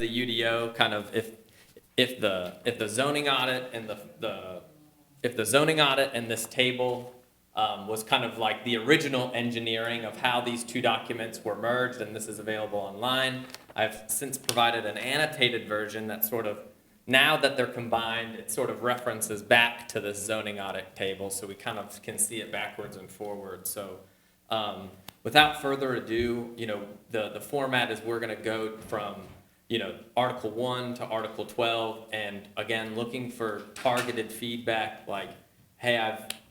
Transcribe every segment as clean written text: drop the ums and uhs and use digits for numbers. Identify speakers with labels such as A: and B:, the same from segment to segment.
A: the UDO kind of if the zoning audit and if the zoning audit and this table was kind of like the original engineering of how these two documents were merged, and this is available online. I've since provided an annotated version that sort of, now that they're combined, it sort of references back to this zoning audit table, so we kind of can see it backwards and forwards. So without further ado, the format is we're going to go from Article 1 to Article 12, and again, looking for targeted feedback like, hey,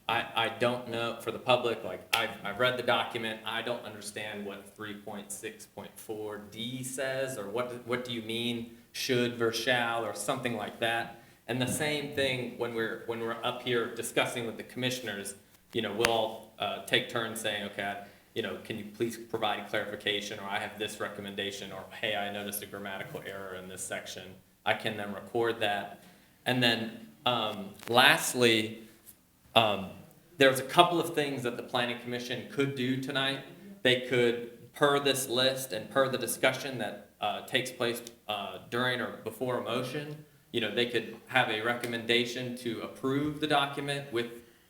A: I don't know, for the public, like I've read the document, I don't understand what 3.6.4D says, or what do you mean should versus shall, or something like that. And the same thing when we're up here discussing with the commissioners, we'll all take turns saying, okay, can you please provide clarification, or I have this recommendation, or hey, I noticed a grammatical error in this section. I can then record that. And then lastly, there's a couple of things that the Planning Commission could do tonight. They could, per this list and per the discussion that takes place during or before a motion, they could have a recommendation to approve the document with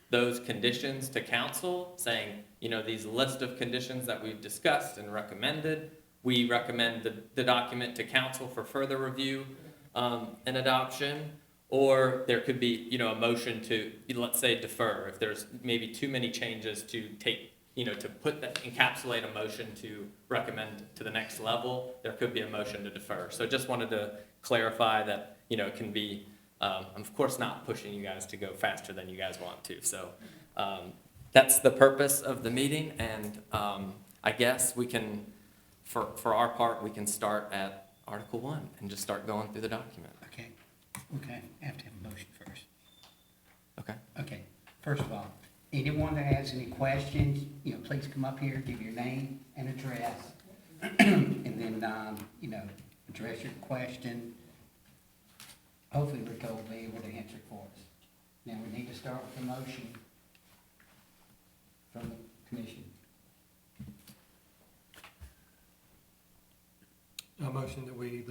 A: those conditions to council, saying, these list of conditions that we've discussed and recommended, we recommend the document to council for further review and adoption. Or there could be, a motion to, let's say, defer. If there's maybe too many changes to take, to put that, encapsulate a motion to recommend to the next level, there could be a motion to defer. So just wanted to clarify that, it can be, I'm of course not pushing you guys to go faster than you guys want to. So that's the purpose of the meeting, and I guess we can, for our part, we can start at Article 1 and just start going through the document.
B: Okay, I have to have a motion first.
A: Okay.
B: First of all, anyone that has any questions, please come up here, give your name and address, and then, address your question. Hopefully Rico will be able to answer it for us. Now, we need to start with a motion from the commission.
C: I motion that we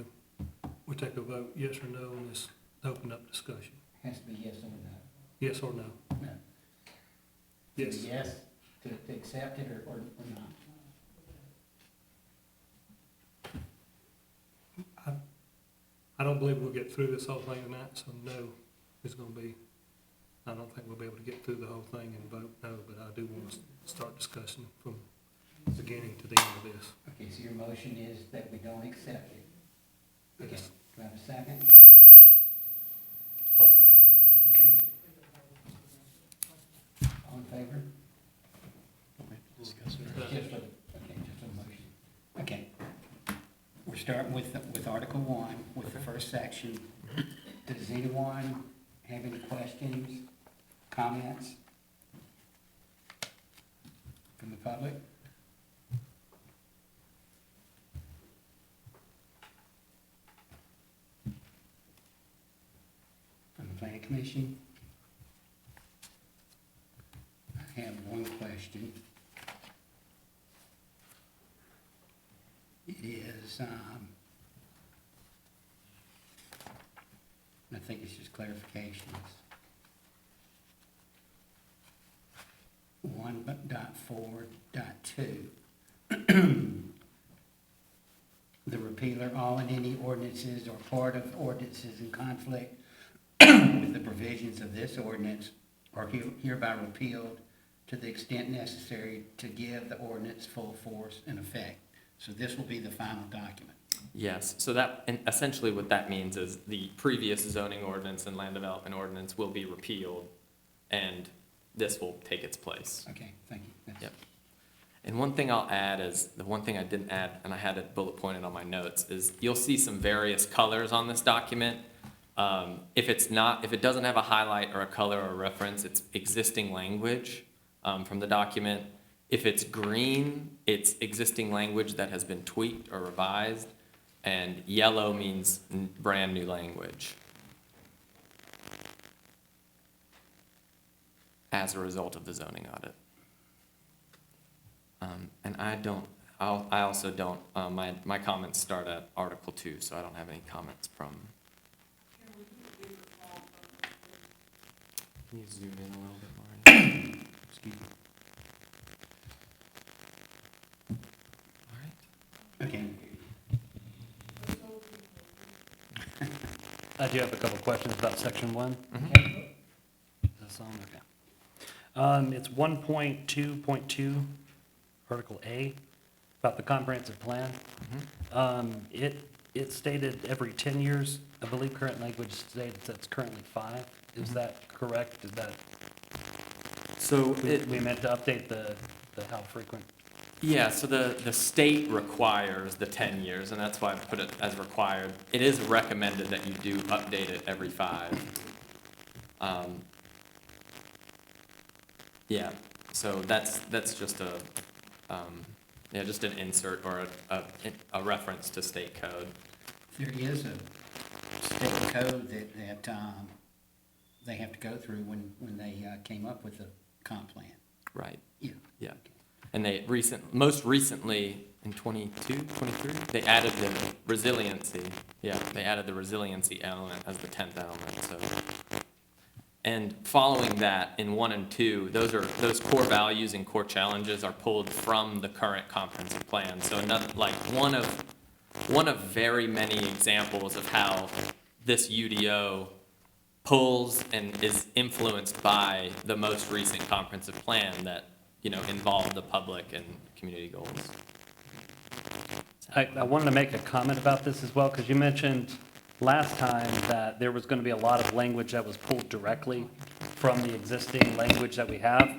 C: take a vote, yes or no, on this open up discussion.
B: Has to be yes or no.
C: Yes or no?
B: No.
C: Yes.
B: Yes, to accept it or not.
C: I don't believe we'll get through this whole thing tonight, so no is going to be, I don't think we'll be able to get through the whole thing and vote no, but I do want to start discussing from the beginning to the end of this.
B: Okay, so your motion is that we don't accept it. Okay,
C: Yes.
B: do I have a second?
C: I'll second
B: Okay. All in favor? Just for the motion. Okay. We're starting with Article 1, with the first section. Does anyone have any questions, comments from the public? From the Planning Commission? I have one question. It is, I think it's just clarifications. 1.4.2. The repealer, all and any ordinances or part of ordinances in conflict with the provisions of this ordinance are hereby repealed to the extent necessary to give the ordinance full force and effect. So this will be the final document.
A: Yes, so that, and essentially what that means is the previous zoning ordinance and land development ordinance will be repealed, and this will take its place.
B: Okay, thank you.
A: Yep. And one thing I'll add is, the one thing I didn't add, and I had it bullet pointed on my notes, is you'll see some various colors on this document. If it doesn't have a highlight or a color or a reference, it's existing language from the document. If it's green, it's existing language that has been tweaked or revised, and yellow means brand new language as a result of the zoning audit. And I don't I also don't, my comments start at Article 2, so I don't have any comments from. Can you zoom in a little bit more?
B: Excuse me.
A: All right.
B: Okay.
D: I do have a couple questions about section 1.
A: Mhm.
D: Is this on? Okay. It's 1.2.2, Article A, about the comprehensive plan. It stated every 10 years. I believe current language states that's currently 5. Is
A: Mhm.
D: that correct? Is that,
A: So
D: we meant to update the how frequent?
A: yeah, so the state requires the 10 years, and that's why I put it as required. It is recommended that you do update it every 5. Yeah, so that's just just an insert or a reference to state code.
B: There is a state code that they have to go through when they came up with the comp plan.
A: Right,
B: Yeah.
A: yeah. And they most recently, in 22, 23, they added the resiliency. Yeah, they added the resiliency element as the 10th element, so. And following that, in 1 and 2, those core values and core challenges are pulled from the current comprehensive plan. So another, like, one of very many examples of how this UDO pulls and is influenced by the most recent comprehensive plan that, involved the public and community goals.
D: I wanted to make a comment about this as well, because you mentioned last time that there was going to be a lot of language that was pulled directly from the existing language that we have.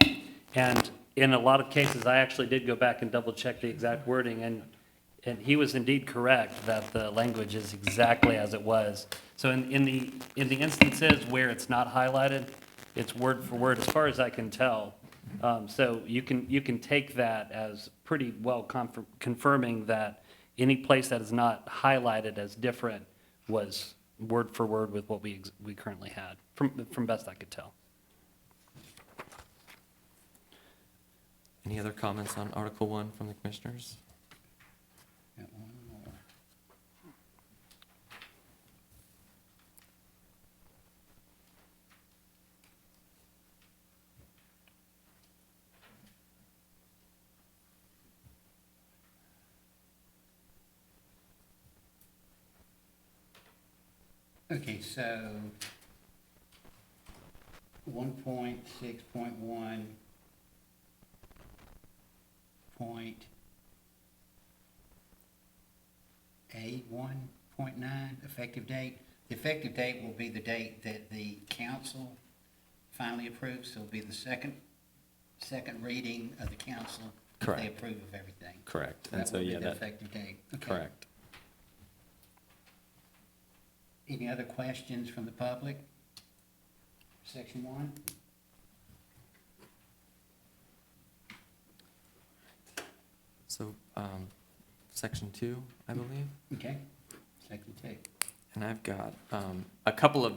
D: And in a lot of cases, I actually did go back and double check the exact wording, and he was indeed correct that the language is exactly as it was. So in the instances where it's not highlighted, it's word for word, as far as I can tell. So you can take that as pretty well confirming that any place that is not highlighted as different was word for word with what we currently had, from best I could tell.
A: Any other comments on Article 1 from the commissioners?
B: Got one more. Okay, so 1.6.1 point A1.9, effective date. The effective date will be the date that the council finally approves, so it'll be the second reading of the council. If
A: Correct.
B: they approve of everything.
A: Correct.
B: So
A: And
B: that
A: so,
B: will be
A: yeah,
B: the
A: that,
B: effective date. Okay.
A: correct.
B: Any other questions from the public? Section 1?
A: So, section 2, I believe.
B: Okay. Section 2.
A: And I've got a couple of,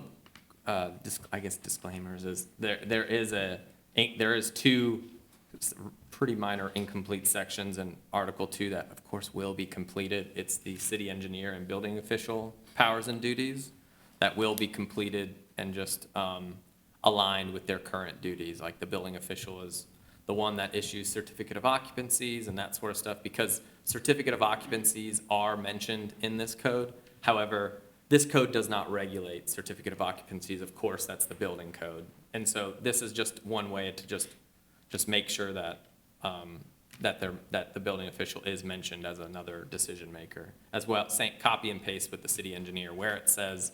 A: disclaimers. Is there is 2 pretty minor incomplete sections in Article 2 that, of course, will be completed. It's the city engineer and building official powers and duties that will be completed and just aligned with their current duties. Like the building official is the one that issues certificate of occupancies and that sort of stuff, because certificate of occupancies are mentioned in this code. However, this code does not regulate certificate of occupancies. Of course, that's the building code. And so this is just one way to just make sure that that the building official is mentioned as another decision maker. As well, copy and paste with the city engineer where it says,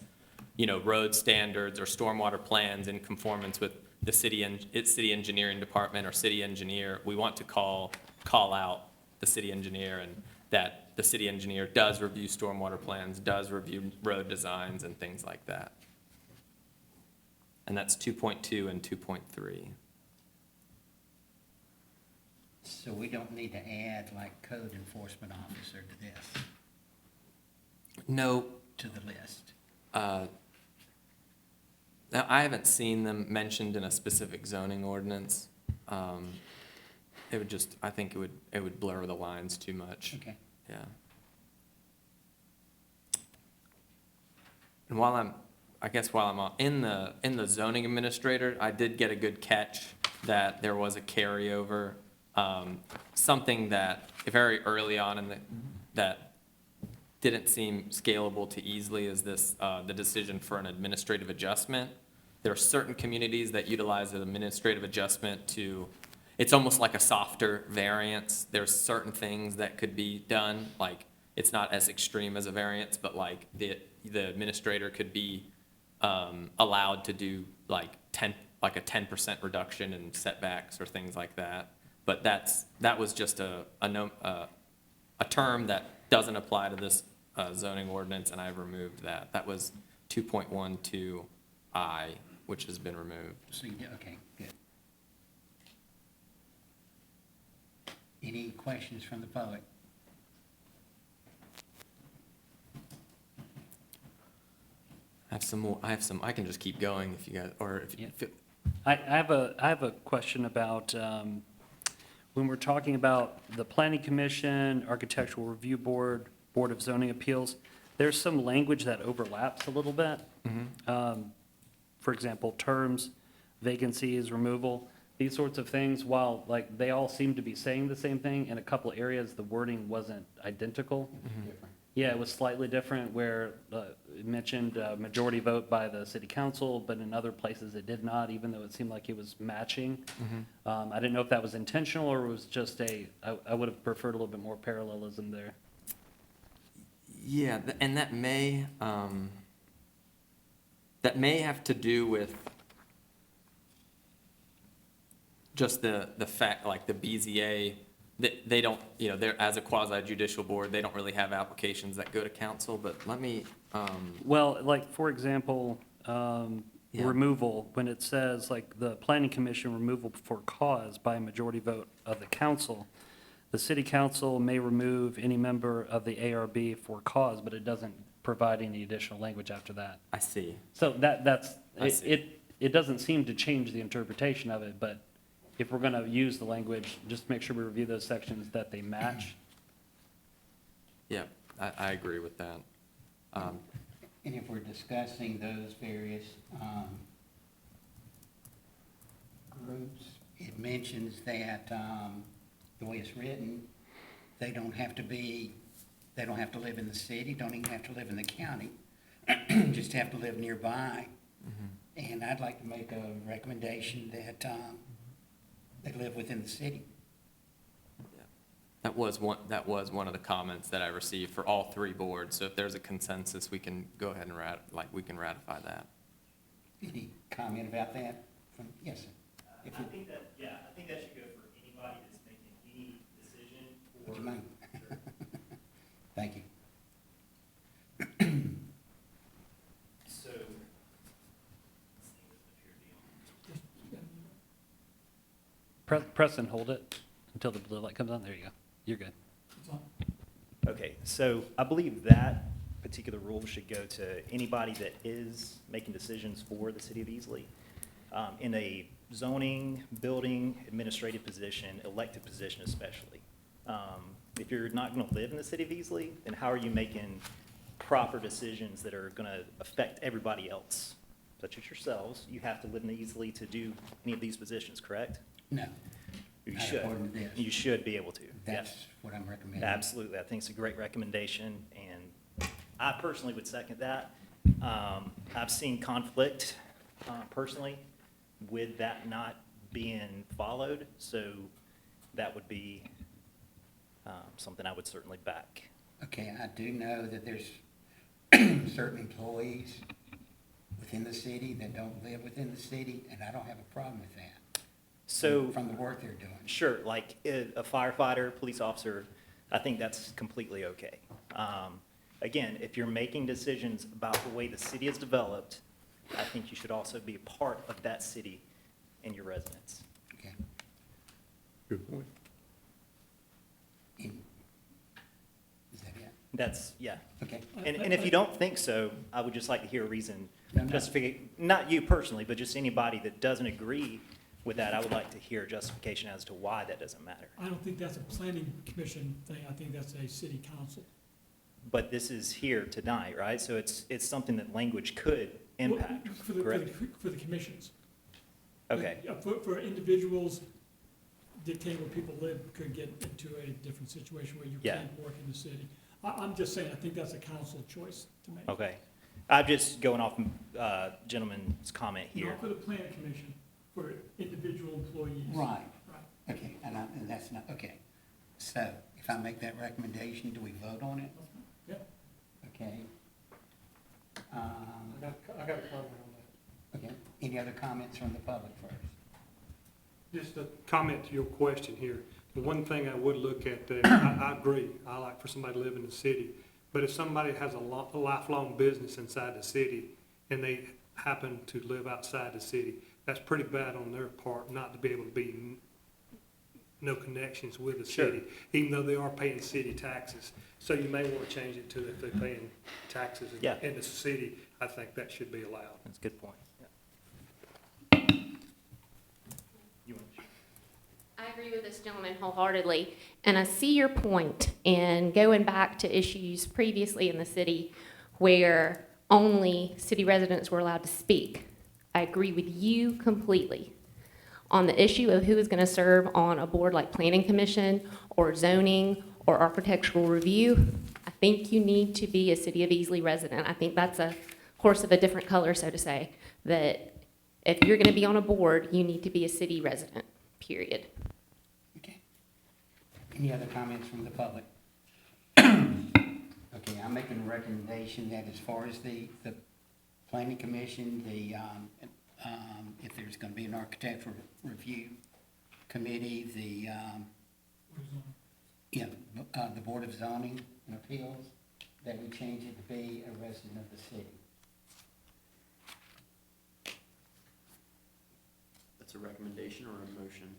A: road standards or stormwater plans in conformance with the city engineering department or city engineer. We want to call out the city engineer, and that the city engineer does review stormwater plans, does review road designs and things like that. And that's 2.2 and 2.3.
B: So we don't need to add like code enforcement officer to this,
A: No,
B: to the list.
A: now I haven't seen them mentioned in a specific zoning ordinance. It would just, I think it would blur the lines too much.
B: Okay.
A: Yeah. And while I'm in the zoning administrator, I did get a good catch that there was a carryover, something that very early on that didn't seem scalable to easily is this, the decision for an administrative adjustment. There are certain communities that utilize an administrative adjustment it's almost like a softer variance. There's certain things that could be done, like, it's not as extreme as a variance, but like the administrator could be allowed to do like a 10% reduction in setbacks or things like that. But that was just a term that doesn't apply to this zoning ordinance, and I've removed that. That was 2.12I, which has been removed.
B: So, okay, good. Any questions from the public?
A: I have some more. I can just keep going if you guys, or if you.
D: Yeah. I have a question about, when we're talking about the Planning Commission, Architectural Review Board, Board of Zoning Appeals, there's some language that overlaps a little bit. For example, terms, vacancies, removal, these sorts of things, while like they all seem to be saying the same thing, in a couple areas, the wording wasn't identical.
B: Different.
D: Yeah, it was slightly different where it mentioned majority vote by the city council, but in other places it did not, even though it seemed like it was matching. I didn't know if that was intentional or it was just I would have preferred a little bit more parallelism there.
A: Yeah, and that may have to do with just the fact, like the BZA, they don't, they're, as a quasi judicial board, they don't really have applications that go to council, but let me,
D: Well, like, for example,
A: Yeah.
D: removal, when it says, like, the planning commission removal for cause by a majority vote of the council, the city council may remove any member of the ARB for cause, but it doesn't provide any additional language after that.
A: I see.
D: So that's,
A: I see.
D: it doesn't seem to change the interpretation of it, but if we're gonna use the language, just make sure we review those sections that they match.
A: Yeah, I agree with that.
B: And if we're discussing those various groups, it mentions that the way it's written, they don't have to live in the city, don't even have to live in the county, just have to live nearby. And I'd like to make a recommendation that they live within the city.
A: That was one of the comments that I received for all three boards, so if there's a consensus, we can go ahead and we can ratify that.
B: Any comment about that? Yes, sir.
E: I think that should go for anybody that's making any decision.
B: Would you mind? Thank you.
E: So,
D: Press and hold it until the blue light comes on. There you go. You're good.
E: okay, so I believe that particular rule should go to anybody that is making decisions for the city of Easley. In a zoning, building, administrative position, elected position especially. If you're not gonna live in the city of Easley, then how are you making proper decisions that are gonna affect everybody else? Such as yourselves, you have to live in Easley to do any of these positions, correct?
B: No,
E: You
B: not
E: should.
B: according to this.
E: You should be able to,
B: That's
E: yes.
B: what I'm recommending.
E: Absolutely, I think it's a great recommendation, and I personally would second that. I've seen conflict, personally, with that not being followed, so that would be something I would certainly back.
B: Okay, I do know that there's certain employees within the city that don't live within the city, and I don't have a problem with that.
E: So,
B: From the work they're doing.
E: sure, like a firefighter, police officer, I think that's completely okay. Again, if you're making decisions about the way the city is developed, I think you should also be a part of that city and your residents.
B: Okay.
A: Good point.
B: Is that it?
E: That's, yeah.
B: Okay.
E: And if you don't think so, I would just like to hear a reason,
B: No, no.
E: not you personally, but just anybody that doesn't agree with that, I would like to hear justification as to why that doesn't matter.
F: I don't think that's a planning commission thing, I think that's a city council.
E: But this is here tonight, right? So it's something that language could impact,
F: Well,
E: correct?
F: For the commissions.
E: Okay,
F: Yeah, for individuals, dictating where people live could get into a different situation where you
E: Yeah.
F: can't work in the city. I'm just saying, I think that's a council choice to make.
E: okay. I'm just going off, gentleman's comment here.
F: Not for the planning commission, for individual employees.
B: Right,
F: Right.
B: okay, and that's not, okay. So, if I make that recommendation, do we vote on it?
F: Yeah.
B: Okay.
C: I got a comment on that.
B: Okay, any other comments from the public first?
C: Just a comment to your question here. The one thing I would look at, I agree, I like for somebody to live in the city, but if somebody has a lifelong business inside the city and they happen to live outside the city, that's pretty bad on their part not to be able to be no connections with the
E: Sure.
C: city, even though they are paying city taxes. So you may want to change it to if they're paying taxes
E: Yeah.
C: in the city, I think that should be allowed.
E: That's a good point. You want to-
G: I agree with this gentleman wholeheartedly, and I see your point in going back to issues previously in the city where only city residents were allowed to speak. I agree with you completely. On the issue of who is going to serve on a board like Planning Commission or zoning or architectural review, I think you need to be a City of Easley resident. I think that's a horse of a different color, so to say, that if you're going to be on a board, you need to be a city resident, period.
B: Okay. Any other comments from the public? Okay, I'm making a recommendation that as far as the planning commission, if there's gonna be an architectural review committee, the Board of Zoning and Appeals, that we change it to be a resident of the city.
H: That's a recommendation or a motion?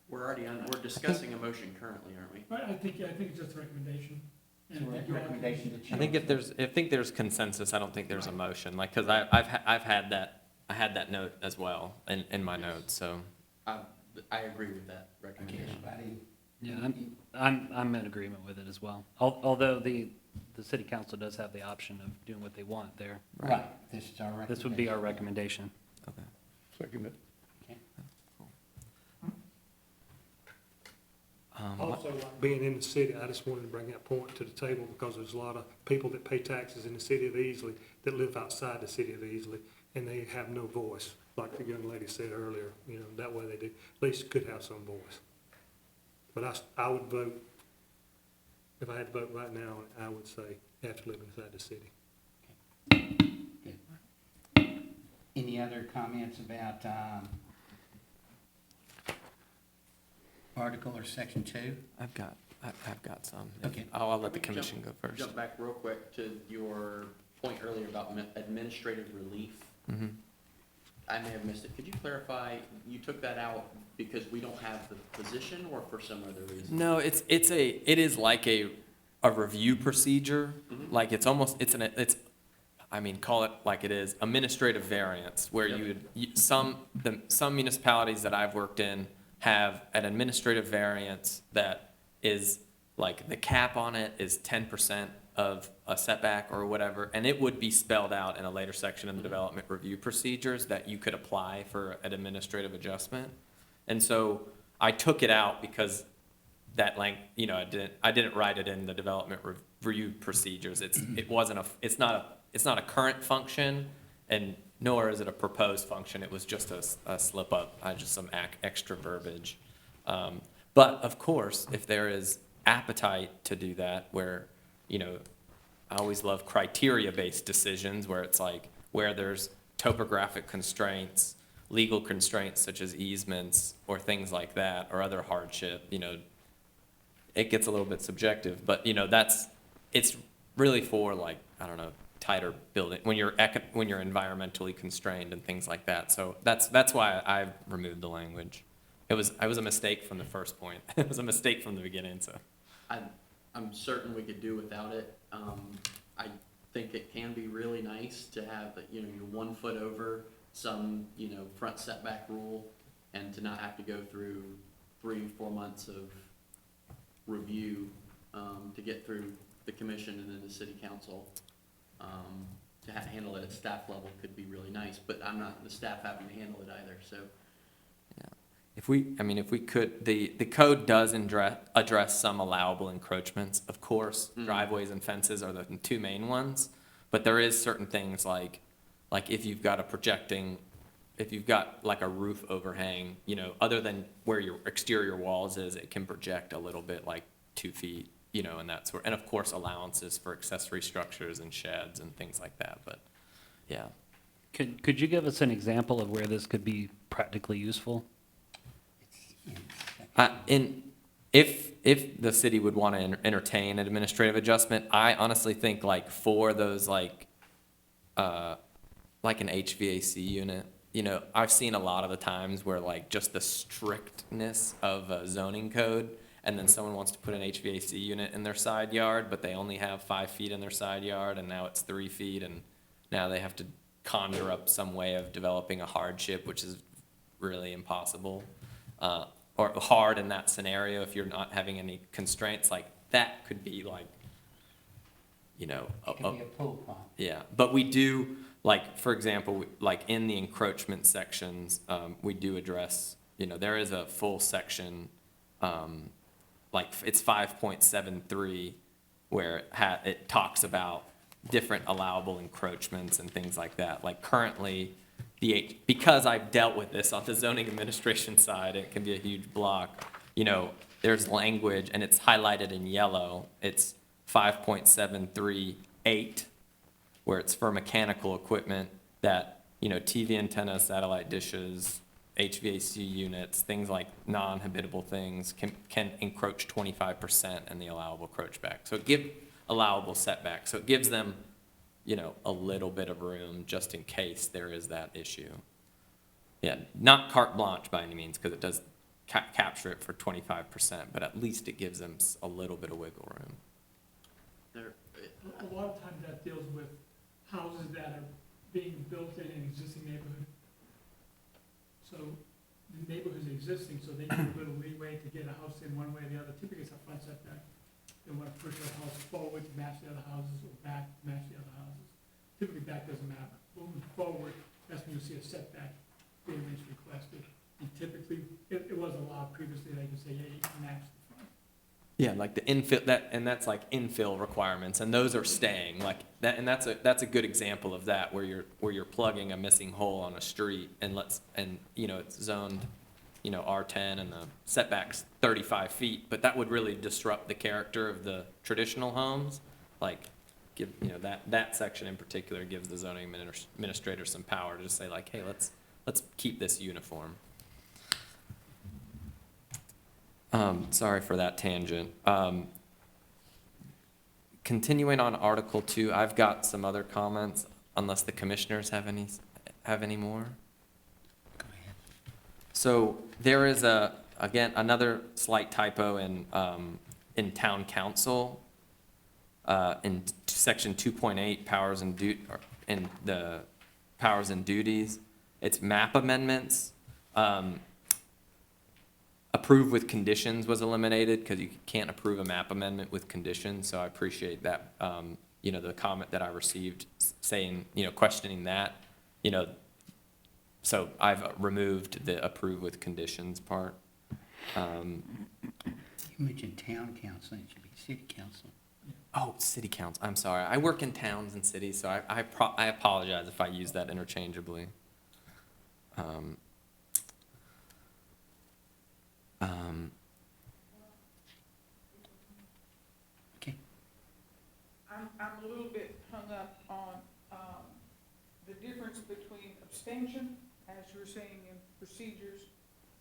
H: We're
B: I
H: discussing a motion currently, aren't we?
F: Right, I think it's just a recommendation.
B: So a recommendation to change.
A: I think there's consensus, I don't think there's a motion, like, because I've had that note as well in my notes, so.
H: I agree with that
B: Okay,
H: recommendation.
B: everybody?
D: Yeah, I'm in agreement with it as well. Although the city council does have the option of doing what they want there.
B: Right, this is our recommendation.
D: This would be our recommendation.
A: Okay.
C: Second it.
B: Okay.
C: Also, like being in the city, I just wanted to bring that point to the table because there's a lot of people that pay taxes in the city of Easley that live outside the city of Easley, and they have no voice, like the young lady said earlier, that way they do, at least could have some voice. But I would vote, if I had to vote right now, I would say you have to live inside the city.
B: Any other comments about article or section 2?
A: I've got some.
B: Okay.
A: I'll let the
H: Let me
A: commission go first.
H: Jump back real quick to your point earlier about administrative relief.
A: Mhm.
H: I may have missed it. Could you clarify, you took that out because we don't have the position or for some other reason?
A: No, it is like a review procedure,
H: Mhm.
A: like call it like it is, administrative variance, where
H: Yep.
A: some municipalities that I've worked in have an administrative variance that is, like, the cap on it is 10% of a setback or whatever, and it would be spelled out in a later section in the development review procedures that you could apply for an administrative adjustment. And so I took it out because that I didn't write it in the development review procedures. It's not a current function, and nor is it a proposed function. It was just a slip up, just some extra verbiage. But of course, if there is appetite to do that, where, I always love criteria-based decisions where it's like, where there's topographic constraints, legal constraints such as easements or things like that, or other hardship, it gets a little bit subjective, but, it's really for, like, I don't know, tighter building, when you're environmentally constrained and things like that. So that's why I removed the language. It was a mistake from the first point. It was a mistake from the beginning, so.
H: I'm certain we could do without it. I think it can be really nice to have, you're 1 foot over some, front setback rule, and to not have to go through 3-4 months of review, to get through the commission and then the city council. To handle it at staff level could be really nice, but I'm not the staff having to handle it either, so.
A: If we could, the code does address some allowable encroachments. Of course, driveways and fences are the two main ones, but there is certain things like if you've got like a roof overhang, other than where your exterior walls is, it can project a little bit, like 2 feet, and that's where, and of course allowances for accessory structures and sheds and things like that, but yeah.
D: Could you give us an example of where this could be practically useful?
A: If the city would want to entertain an administrative adjustment, I honestly think like for those like an HVAC unit, I've seen a lot of the times where like just the strictness of a zoning code, and then someone wants to put an HVAC unit in their side yard, but they only have 5 feet in their side yard, and now it's 3 feet, and now they have to conjure up some way of developing a hardship, which is really impossible. Or hard in that scenario if you're not having any constraints, like that could be like,
B: It could be a pool pump.
A: yeah. But we do, like, for example, like in the encroachment sections, we do address, there is a full section, like it's 5.73, where it talks about different allowable encroachments and things like that. Like currently, because I've dealt with this on the zoning administration side, it can be a huge block. There's language, and it's highlighted in yellow. It's 5.738, where it's for mechanical equipment that, TV antenna, satellite dishes, HVAC units, things like non-habitable things can encroach 25% in the allowable encroach back. So allowable setback. So it gives them a little bit of room just in case there is that issue. Yeah, not carte blanche by any means, because it does capture it for 25%, but at least it gives them a little bit of wiggle room.
F: A lot of times that deals with houses that are being built in an existing neighborhood. So the neighborhood's existing, so they need a little leeway to get a house in one way or the other. Typically it's a front setback. They want to push the house forward to match the other houses, or back to match the other houses. Typically back doesn't matter. Moving forward, that's when you see a setback variance requested. And typically, it was allowed previously, they can say, yeah, you can match the front.
A: Yeah, like the infill, that's like infill requirements, and those are staying, like that, and that's a good example of that, where you're plugging a missing hole on a street, and it's zoned, R10, and the setback's 35 feet, but that would really disrupt the character of the traditional homes. Like, that section in particular gives the zoning administrator some power to just say like, hey, let's keep this uniform. Sorry for that tangent. Continuing on Article 2, I've got some other comments, unless the commissioners have any more.
B: Go ahead.
A: So there is again, another slight typo in town council, in section 2.8, powers and in the powers and duties. It's map amendments. Approve with conditions was eliminated because you can't approve a map amendment with conditions. So I appreciate that, the comment that I received saying, questioning that, so I've removed the approve with conditions part.
B: You mentioned town council, it should be city council.
A: Oh, city council, I'm sorry. I work in towns and cities, so I apologize if I use that interchangeably.
B: Okay.
I: I'm a little bit hung up on, the difference between abstention, as you were saying, in procedures,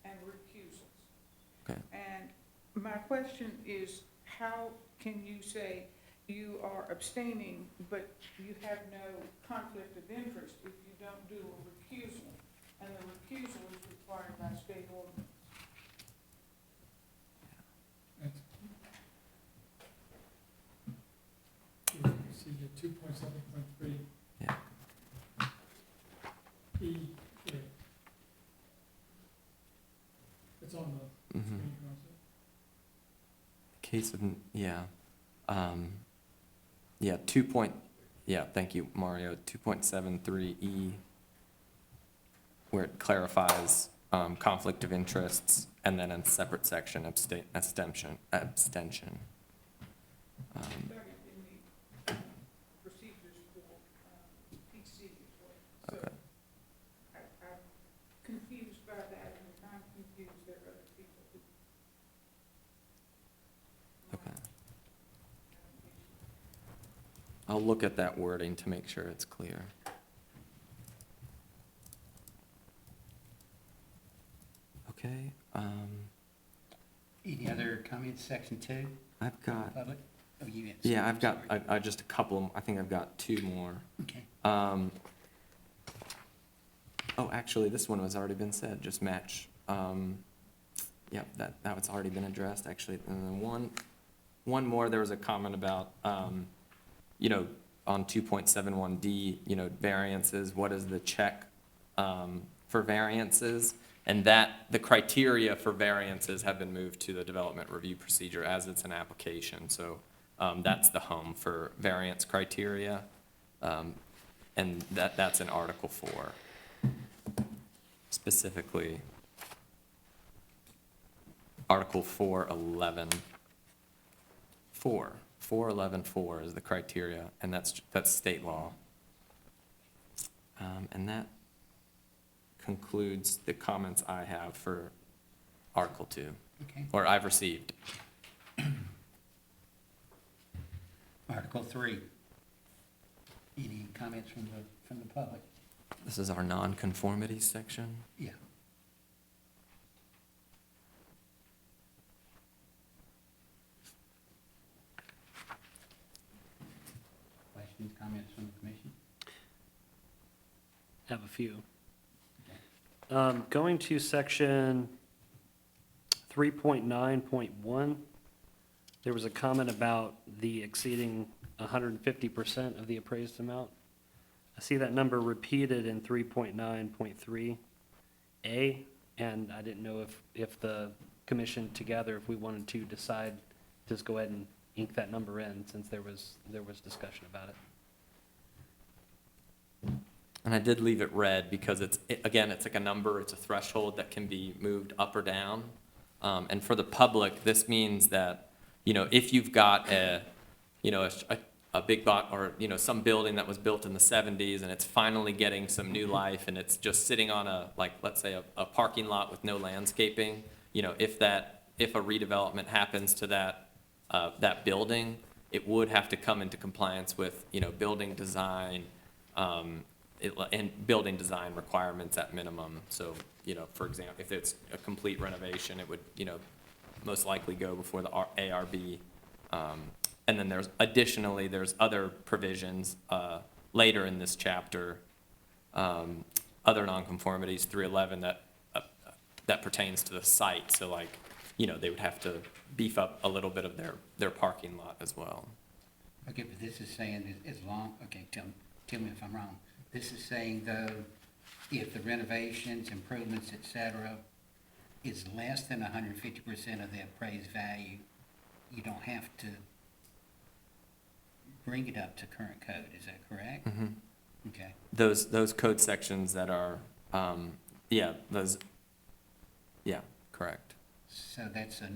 I: and recusals.
A: Okay.
I: And my question is, how can you say you are abstaining, but you have no conflict of interest if you don't do a recusal? And the recusal is required by state ordinance.
F: See the 2.7.3.
A: Yeah.
F: E
A: case of, yeah. Yeah, thank you, Mario, 2.73E, where it clarifies conflict of interests, and then in a separate section, abstention.
I: Better in the procedures for each city as well. So
A: Okay.
I: I'm confused by that, and if I'm confused, there are other people who.
A: Okay. I'll look at that wording to make sure it's clear. Okay,
B: Any other comments, section 2?
A: I've got,
B: Public? Oh, you had.
A: yeah, I've got,
B: sorry.
A: I just a couple, I think I've got 2 more.
B: Okay.
A: Oh, actually, this one has already been said, just match. Yep, that was already been addressed, actually. And then one more, there was a comment about, you know, on 2.71D, variances, what is the check for variances? And that, the criteria for variances have been moved to the development review procedure as it's an application. So that's the home for variance criteria. And that's in Article 4. Specifically, Article 411. 411.4 is the criteria, and that's state law. And that concludes the comments I have for Article 2,
B: Okay.
A: or I've received.
B: Article 3. Any comments from the public?
A: This is our nonconformity section.
B: Yeah. Questions, comments from the commission?
D: Have a few. Going to section 3.9.1, there was a comment about the exceeding 150% of the appraised amount. I see that number repeated in 3.9.3A, and I didn't know if the commission together, if we wanted to decide, just go ahead and ink that number in, since there was discussion about it.
A: And I did leave it red because again, it's like a number, it's a threshold that can be moved up or down. And for the public, this means that, if you've got a big or, some building that was built in the 70s and it's finally getting some new life and it's just sitting on let's say a parking lot with no landscaping, if a redevelopment happens to that building, it would have to come into compliance with, building design, and building design requirements at minimum. So, for example, if it's a complete renovation, it would, most likely go before the ARB. And then there's other provisions later in this chapter, other nonconformities, 311, that pertains to the site. So they would have to beef up a little bit of their parking lot as well.
B: Okay, but this is saying as long, okay, tell me if I'm wrong. This is saying, though, if the renovations, improvements, et cetera, is less than 150% of the appraised value, you don't have to bring it up to current code, is that correct?
A: Mm-hmm.
B: Okay,
A: Those code sections that are, correct.
B: so that's I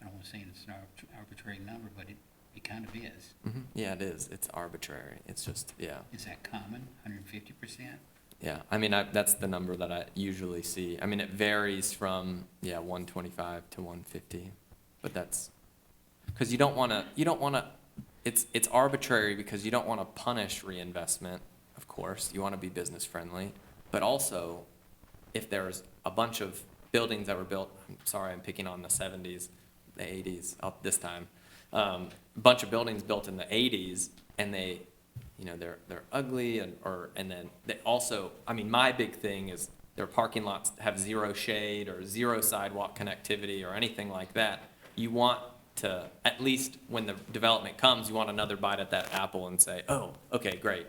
B: don't want to say it's an arbitrary number, but it kind of is.
A: Mm-hmm. Yeah, it is. It's arbitrary. It's just, yeah.
B: Is that common, 150%?
A: Yeah, I mean, that's the number that I usually see. I mean, it varies from, 125 to 150, but that's, because you don't want to, it's arbitrary because you don't want to punish reinvestment, of course. You want to be business friendly, but also if there's a bunch of buildings that were built, I'm sorry, I'm picking on the 70s, the 80s this time, a bunch of buildings built in the 80s, and they're ugly, and then they also, I mean, my big thing is their parking lots have zero shade or zero sidewalk connectivity or anything like that. You want to, at least when the development comes, you want another bite at that apple and say, oh, okay, great.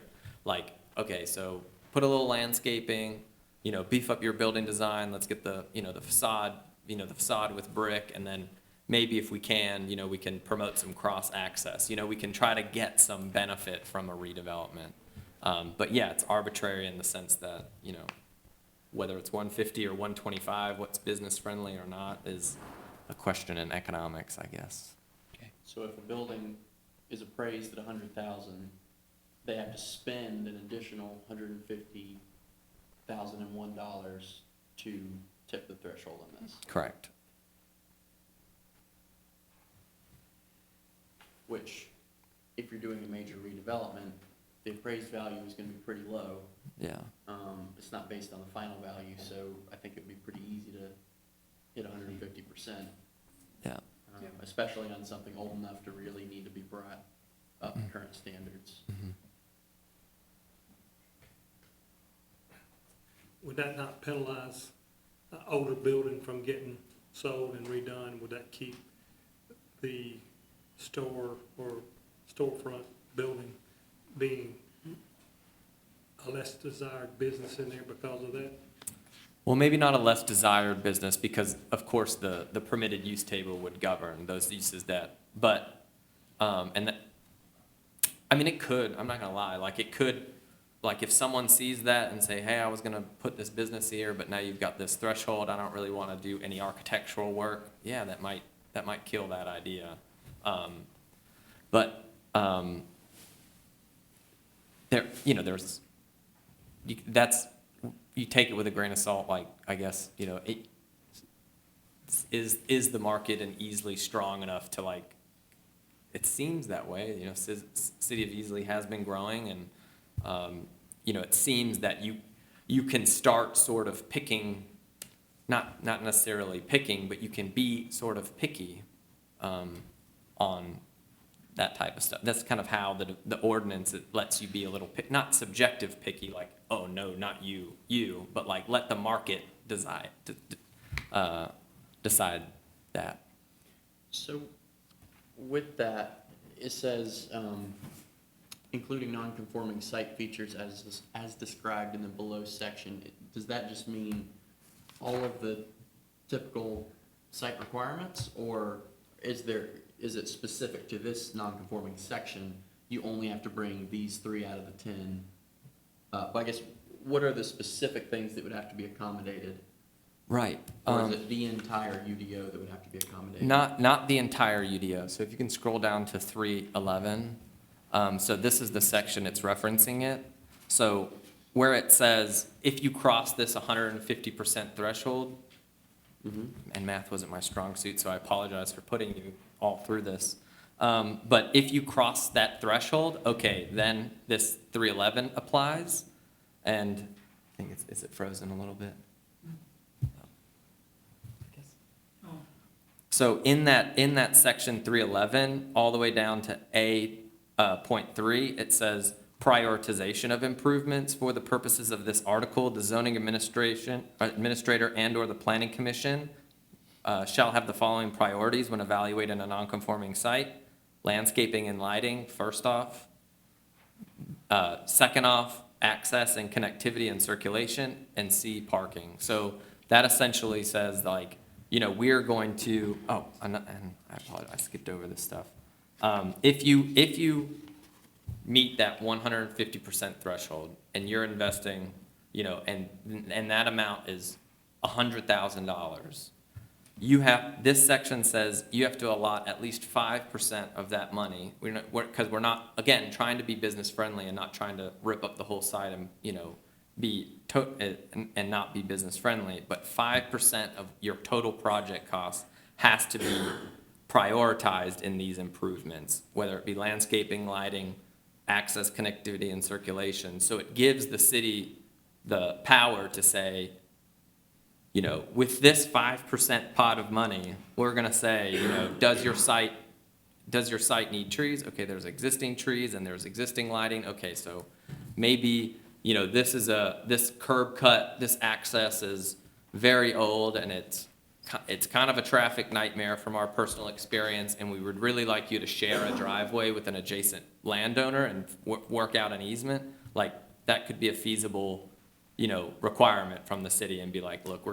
A: Okay, so put a little landscaping, beef up your building design, let's get the facade with brick, and then maybe if we can, you know, we can promote some cross-access. You know, we can try to get some benefit from a redevelopment. But yeah, it's arbitrary in the sense that, you know, whether it's 150 or 125, what's business friendly or not is a question in economics, I guess.
H: So if a building is appraised at 100,000, they have to spend an additional $150,001 to tip the threshold on this,
A: Correct.
H: which, if you're doing a major redevelopment, the appraised value is gonna be pretty low.
A: Yeah.
H: It's not based on the final value, so I think it'd be pretty easy to hit 150%.
A: Yeah.
H: Especially on something old enough to really need to be brought up to current standards.
C: Would that not penalize an older building from getting sold and redone? Would that keep the store or storefront building being a less desired business in there because of that?
A: Well, maybe not a less desired business because, of course, the permitted use table would govern those uses that, but, and that, I mean, it could, I'm not gonna lie, like, it could, like, if someone sees that and say, hey, I was gonna put this business here, but now you've got this threshold, I don't really wanna do any architectural work, yeah, that might kill that idea. But, there, you know, there's, that's, you take it with a grain of salt, like, I guess, you know, it, is the market and easily strong enough to, like, it seems that way, you know, City of Easley has been growing, and, you know, it seems that you can start sort of picking, not necessarily picking, but you can be sort of picky, on that type of stuff. That's kind of how the ordinance, it lets you be a little, not subjective picky, like, oh, no, not you, but like, let the market decide that.
H: So with that, it says, including non-conforming site features as described in the below section. Does that just mean all of the typical site requirements, or is it specific to this non-conforming section? You only have to bring these 3 out of the 10. But I guess, what are the specific things that would have to be accommodated?
A: Right.
H: Or is it the entire UDO that would have to be accommodated?
A: Not the entire UDO. So if you can scroll down to 311. So this is the section it's referencing it. So where it says, if you cross this 150% threshold, and math wasn't my strong suit, so I apologize for putting you all through this. But if you cross that threshold, okay, then this 311 applies. And I think is it frozen a little bit? So in that section 311, all the way down to A.3, it says prioritization of improvements for the purposes of this article, the zoning administrator and/or the planning commission shall have the following priorities when evaluating a non-conforming site: landscaping and lighting, first off. Second off, access and connectivity and circulation, and C, parking. So that essentially says, like, you know, we're going to, and I apologize, I skipped over this stuff. If you meet that 150% threshold and you're investing, you know, and that amount is $100,000, this section says you have to allot at least 5% of that money. Because we're not, again, trying to be business friendly and not trying to rip up the whole site and, you know, and not be business friendly, but 5% of your total project cost has to be prioritized in these improvements, whether it be landscaping, lighting, access, connectivity, and circulation. So it gives the city the power to say, you know, with this 5% pot of money, we're gonna say, you know, does your site need trees? Okay, there's existing trees and there's existing lighting. Okay, so maybe, you know, this curb cut, this access is very old and it's kind of a traffic nightmare from our personal experience, and we would really like you to share a driveway with an adjacent landowner and work out an easement. Like, that could be a feasible, you know, requirement from the city, and be like, look,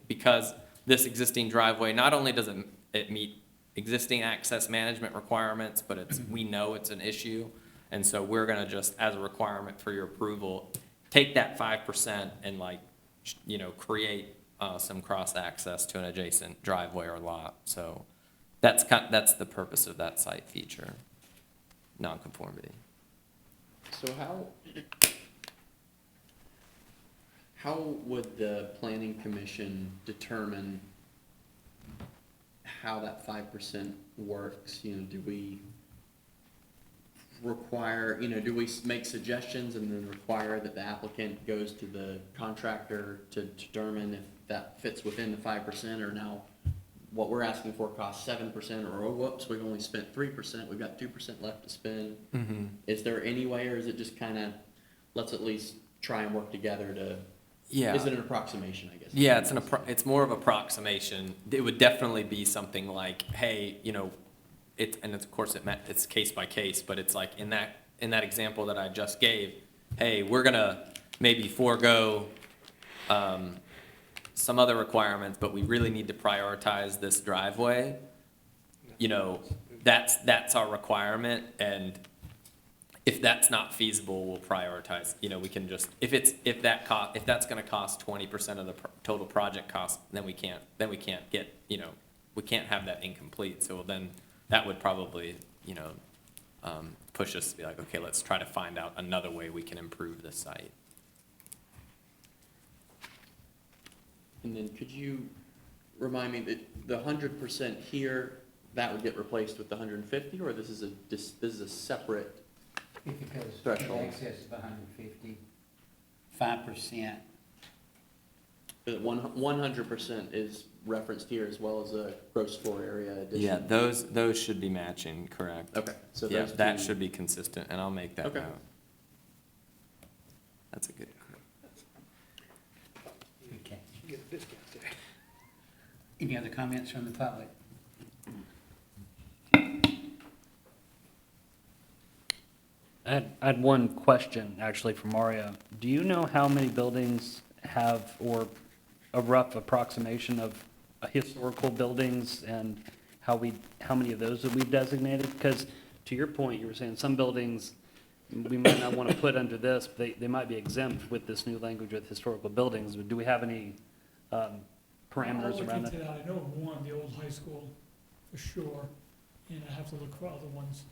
A: because this existing driveway, not only does it meet existing access management requirements, but we know it's an issue. And so we're gonna just, as a requirement for your approval, take that 5% and create some cross-access to an adjacent driveway or lot. So that's the purpose of that site feature, nonconformity.
H: So how would the planning commission determine how that 5% works? Do we require, do we make suggestions and then require that the applicant goes to the contractor to determine if that fits within the 5%, or now what we're asking for costs 7%, or oh, whoops, we've only spent 3%, we've got 2% left to spend?
A: Mm-hmm.
H: Is there any way, or is it just kind of, let's at least try and work together to,
A: Yeah.
H: is it an approximation, I guess?
A: Yeah, it's more of approximation. It would definitely be something like, hey, of course it's case by case, but it's like in that example that I just gave, hey, we're gonna maybe forego some other requirements, but we really need to prioritize this driveway. That's our requirement, and if that's not feasible, we'll prioritize. We can just, if that's gonna cost 20% of the total project cost, then we can't get, we can't have that incomplete. So then that would probably, push us to be like, okay, let's try to find out another way we can improve the site.
H: And then could you remind me that the 100% here, that would get replaced with the 150, or this is a separate?
B: If it goes in
H: Threshold.
B: excess of 150, 5%.
H: 100% is referenced here as well as a gross floor area addition?
A: Yeah, those should be matching, correct.
H: Okay, so
A: Yeah,
H: those
A: that
H: two-
A: should be consistent, and I'll make that
H: Okay.
A: note. That's a good.
B: Okay.
C: You get a discount there.
B: Any other comments from the public?
D: I had one question, actually, for Mario. Do you know how many buildings have, or a rough approximation of historical buildings, and how many of those that we've designated? Because to your point, you were saying some buildings we might not want to put under this, but they might be exempt with this new language with historical buildings. Do we have any parameters
F: I'll
D: around
F: look
D: that?
F: into that. I know of one, the old high school, for sure, and I have to look for other ones.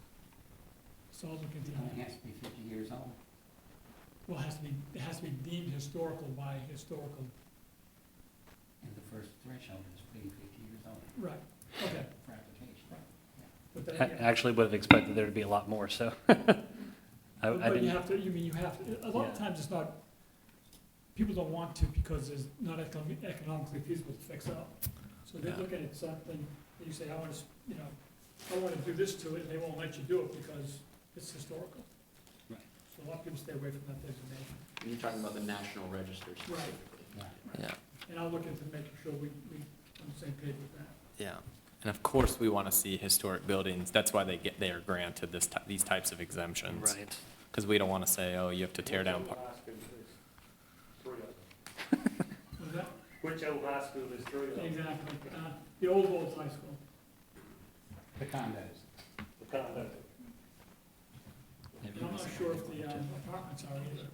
F: So I'll look into
B: It only
F: that.
B: has to be 50 years old.
F: Well, it has to be deemed historical by historical.
B: And the first threshold is being 50 years old
F: Right, okay.
B: for application.
F: But
D: I
F: then, yeah.
D: actually would have expected there to be a lot more, so. I
F: But you
D: didn't,
F: have to, a lot of
D: Yeah.
F: times it's not, people don't want to because it's not economically feasible to fix up. So they
A: Yeah.
F: look at it something, and you say, I want to do this to it, and they won't let you do it because it's historical.
D: Right.
F: So a lot of people stay away from that designation.
H: You're talking about the National Register specifically.
A: Yeah,
F: And I'll look into making sure we on the same page with that.
A: yeah. And of course, we want to see historic buildings. That's why they are granted these types of exemptions.
D: right.
A: Because we don't want to say, oh, you have to tear down.
F: Was that?
C: Which old high school is three of them?
F: Exactly. The old high school.
B: The condos.
C: The condo.
F: And I'm not sure if the apartments are either.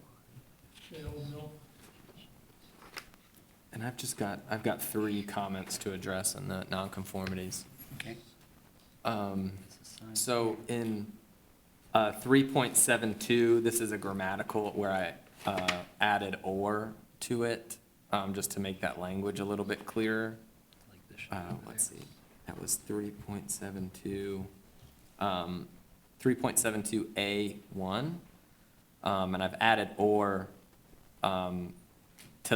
F: The old mill.
A: And I've got 3 comments to address on the nonconformities.
B: Okay.
A: So in 3.72, this is a grammatical where I added or to it, just to make that language a little bit clearer. Let's see, that was 3.72, 3.72A1. And I've added or to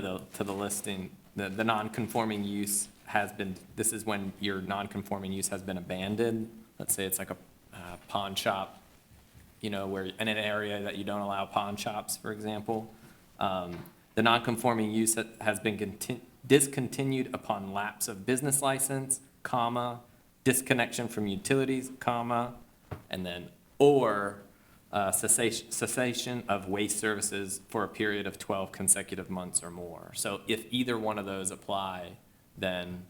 A: the listing. The non-conforming use has been, this is when your non-conforming use has been abandoned. Let's say it's like a pawn shop, where in an area that you don't allow pawn shops, for example. The non-conforming use has been discontinued upon lapse of business license, comma, disconnection from utilities, comma, and then or cessation of waste services for a period of 12 consecutive months or more. So if either one of those apply, then,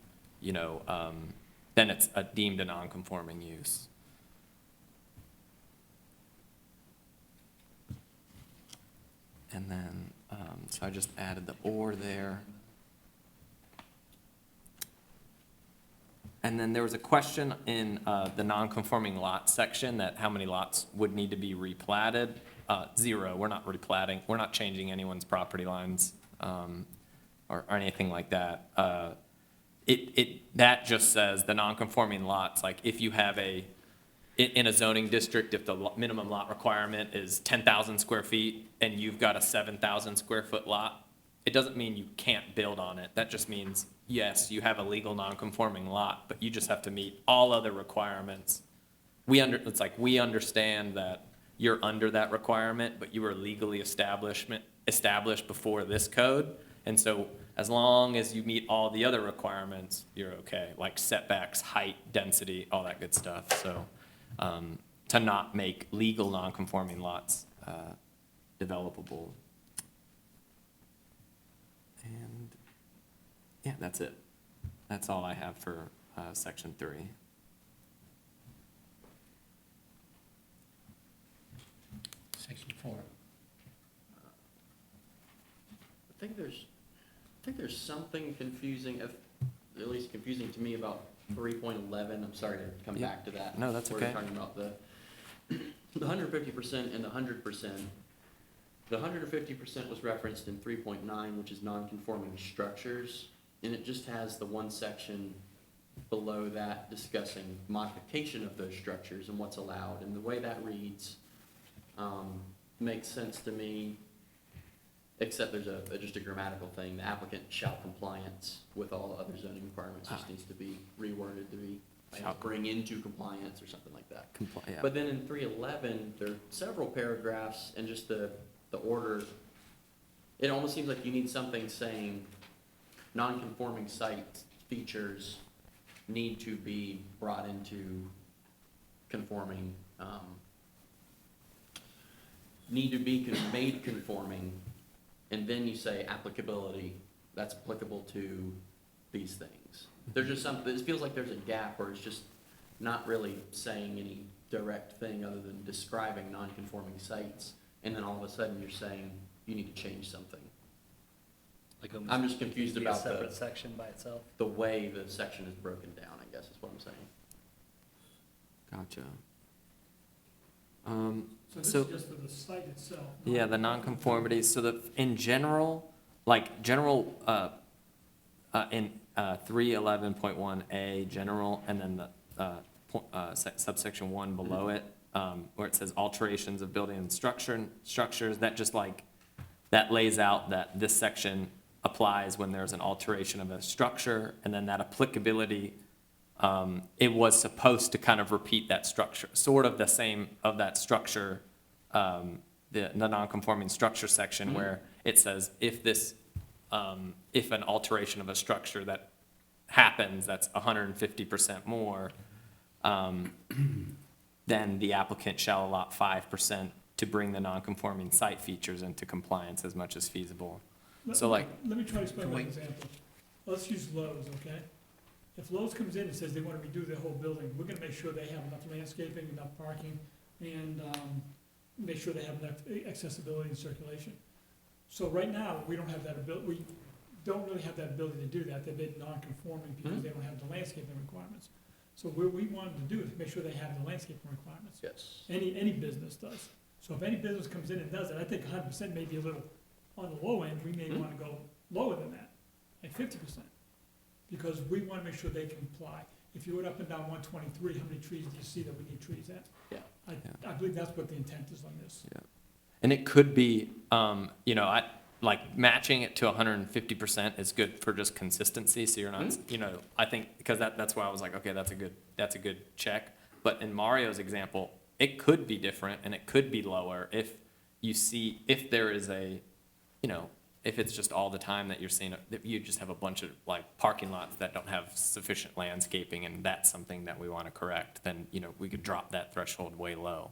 A: then it's deemed a non-conforming use. And then, so I just added the or there. And then there was a question in the non-conforming lot section that how many lots would need to be replatted. 0, we're not replatting, we're not changing anyone's property lines or anything like that. That just says the non-conforming lots, like if you have in a zoning district, if the minimum lot requirement is 10,000 square feet and you've got a 7,000 square foot lot, it doesn't mean you can't build on it. That just means, yes, you have a legal non-conforming lot, but you just have to meet all other requirements. It's like we understand that you're under that requirement, but you were legally established before this code. And so as long as you meet all the other requirements, you're okay, like setbacks, height, density, all that good stuff. So to not make legal non-conforming lots developable. And yeah, that's it. That's all I have for section 3.
B: Section 4.
H: I think there's something confusing, at least confusing to me about 3.11. I'm sorry to come
A: Yeah.
H: back to that.
A: No, that's
H: Where
A: okay.
H: you're talking about the 150% and the 100%. The 150% was referenced in 3.9, which is non-conforming structures, and it just has the one section below that discussing modification of those structures and what's allowed. And the way that reads makes sense to me, except there's just a grammatical thing. The applicant shall compliance with all other zoning requirements. Just needs to be reworded to be bring into compliance or something like that.
A: Yeah.
H: But then in 311, there are several paragraphs and just the order. It almost seems like you need something saying non-conforming site features need to be brought into conforming, need to be made conforming, and then you say applicability, that's applicable to these things. There's just something, it feels like there's a gap where it's just not really saying any direct thing other than describing non-conforming sites, and then all of a sudden you're saying you need to change something.
D: Like
H: I'm just confused
D: be a
H: about
D: separate section by itself.
H: the way the section is broken down, I guess is what I'm saying.
A: Gotcha.
F: So this
A: So-
F: is just for the site itself.
A: Yeah, the nonconformities, so in general, like general, in 311.1A, general, and then the subsection 1 below it, where it says alterations of building and structures, that just like, that lays out that this section applies when there's an alteration of a structure, and then that applicability, it was supposed to kind of repeat that structure, sort of the same of that structure, the non-conforming structure section where it says if this, if an alteration of a structure that happens, that's 150% more, then the applicant shall allot 5% to bring the non-conforming site features into compliance as much as feasible. So like,
F: Let me try to explain one
B: Wait.
F: example. Let's use Lowe's, okay? If Lowe's comes in and says they want to redo their whole building, we're gonna make sure they have enough landscaping, enough parking, and make sure they have enough accessibility and circulation. So right now, we don't have that ability, we don't really have that ability to do that. They've been non-conforming because they don't have the landscaping requirements. So what we wanted to do is make sure they have the landscaping requirements.
H: Yes.
F: Any business does. So if any business comes in and does it, I think 100% may be a little on the low end, we may want to go lower than that, like 50%. Because we want to make sure they comply. If you went up and down 123, how many trees do you see that we need trees at?
H: Yeah.
F: I believe that's what the intent is on this.
A: and it could be, like matching it to 150% is good for just consistency, so you're not, I think, because that's why I was like, okay, that's a good check. But in Mario's example, it could be different and it could be lower if you see, if there is a, if it's just all the time that you're seeing, that you just have a bunch of like parking lots that don't have sufficient landscaping and that's something that we want to correct, then, we could drop that threshold way low.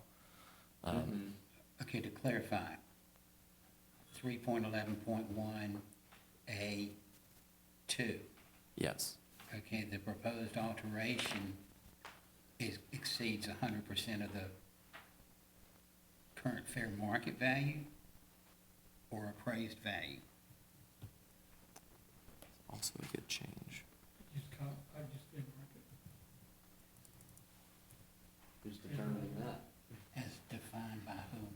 B: Okay, to clarify, 3.11.1A2,
A: Yes.
B: Okay, the proposed alteration exceeds 100% of the current fair market value or appraised value.
A: Also a good change.
F: I just didn't mark it.
H: Who's determining that?
B: As defined by whom?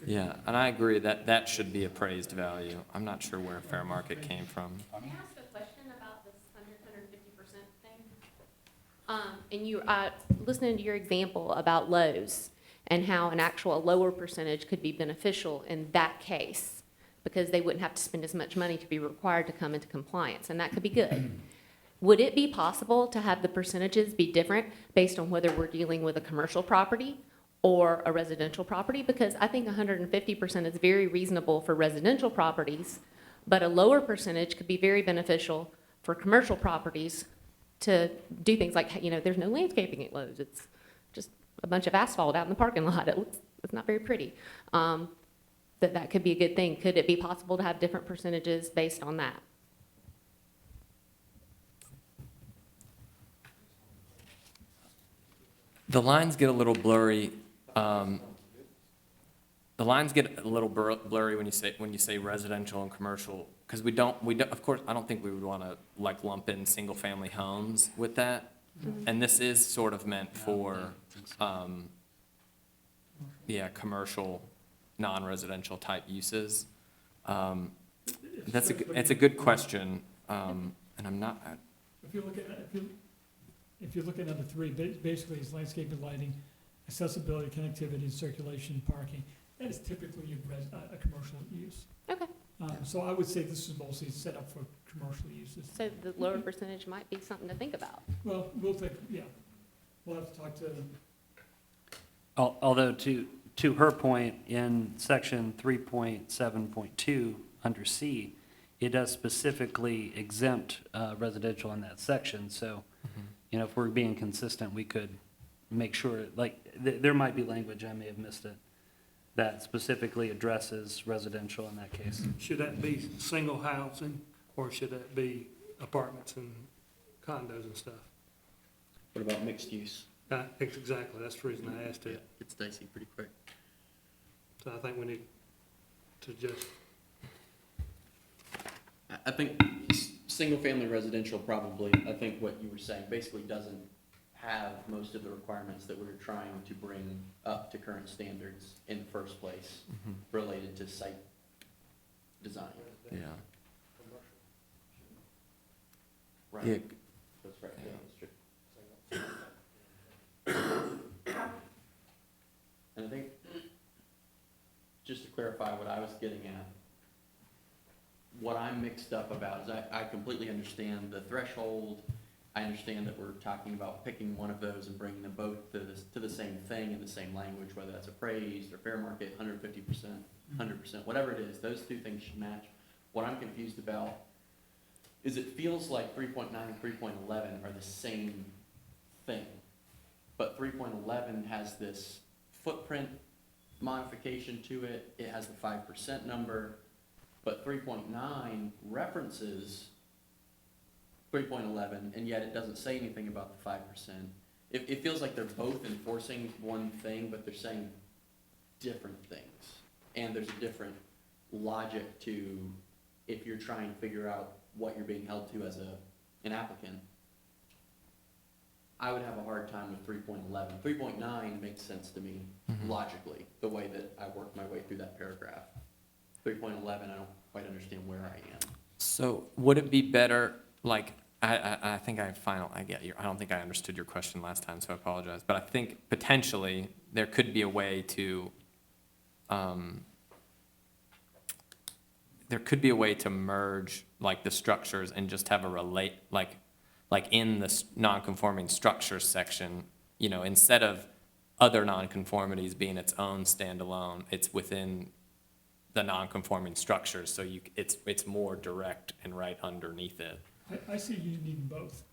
A: Yeah, and I agree that that should be appraised value. I'm not sure where fair market came from.
G: Can I ask a question about this 150% thing? And you, listening to your example about Lowe's and how an actual lower percentage could be beneficial in that case, because they wouldn't have to spend as much money to be required to come into compliance, and that could be good. Would it be possible to have the percentages be different based on whether we're dealing with a commercial property or a residential property? Because I think 150% is very reasonable for residential properties, but a lower percentage could be very beneficial for commercial properties to do things like, you know, there's no landscaping at Lowe's. It's just a bunch of asphalt out in the parking lot. It's not very pretty. That could be a good thing. Could it be possible to have different percentages based on that?
A: The lines get a little blurry. The lines get a little blurry when you say residential and commercial, because we don't, of course, I don't think we would want to like lump in single-family homes with that. And this is sort of meant for, yeah, commercial, non-residential type uses. It's a good question, and I'm not,
F: If you're looking at, if you're looking at the three, basically it's landscape and lighting, accessibility, connectivity, and circulation, parking. That is typically a commercial use.
G: Okay.
F: So I would say this is mostly set up for commercial uses.
G: So the lower percentage might be something to think about.
F: Well, we'll take, yeah, we'll have to talk to,
D: Although to her point, in section 3.7.2 under C, it does specifically exempt residential in that section. So, you know, if we're being consistent, we could make sure, like, there might be language, I may have missed it, that specifically addresses residential in that case.
C: Should that be single housing, or should that be apartments and condos and stuff?
H: What about mixed use?
C: Exactly, that's the reason I asked it.
H: It's dicey pretty quick.
C: So I think we need to just,
H: I think single-family residential probably, I think what you were saying, basically doesn't have most of the requirements that we're trying to bring up to current standards in the first place related to site design.
A: yeah.
H: Right.
A: Yeah.
H: That's right, yeah, that's true. And I think, just to clarify what I was getting at, what I'm mixed up about is I completely understand the threshold. I understand that we're talking about picking one of those and bringing them both to the same thing in the same language, whether that's appraised or fair market, 150%, 100%, whatever it is, those two things should match. What I'm confused about is it feels like 3.9 and 3.11 are the same thing, but 3.11 has this footprint modification to it, it has the 5% number, but 3.9 references 3.11, and yet it doesn't say anything about the 5%. It feels like they're both enforcing one thing, but they're saying different things. And there's a different logic to if you're trying to figure out what you're being held to as an applicant. I would have a hard time with 3.11. 3.9 makes sense to me logically, the way that I worked my way through that paragraph. 3.11, I don't quite understand where I am.
A: So would it be better, like, I think I get you. I don't think I understood your question last time, so I apologize. But I think potentially there could be a way to, merge like the structures and just have a like in the non-conforming structures section, you know, instead of other non-conformities being its own standalone, it's within the non-conforming structures, so it's more direct and right underneath it.
F: I see you needing both.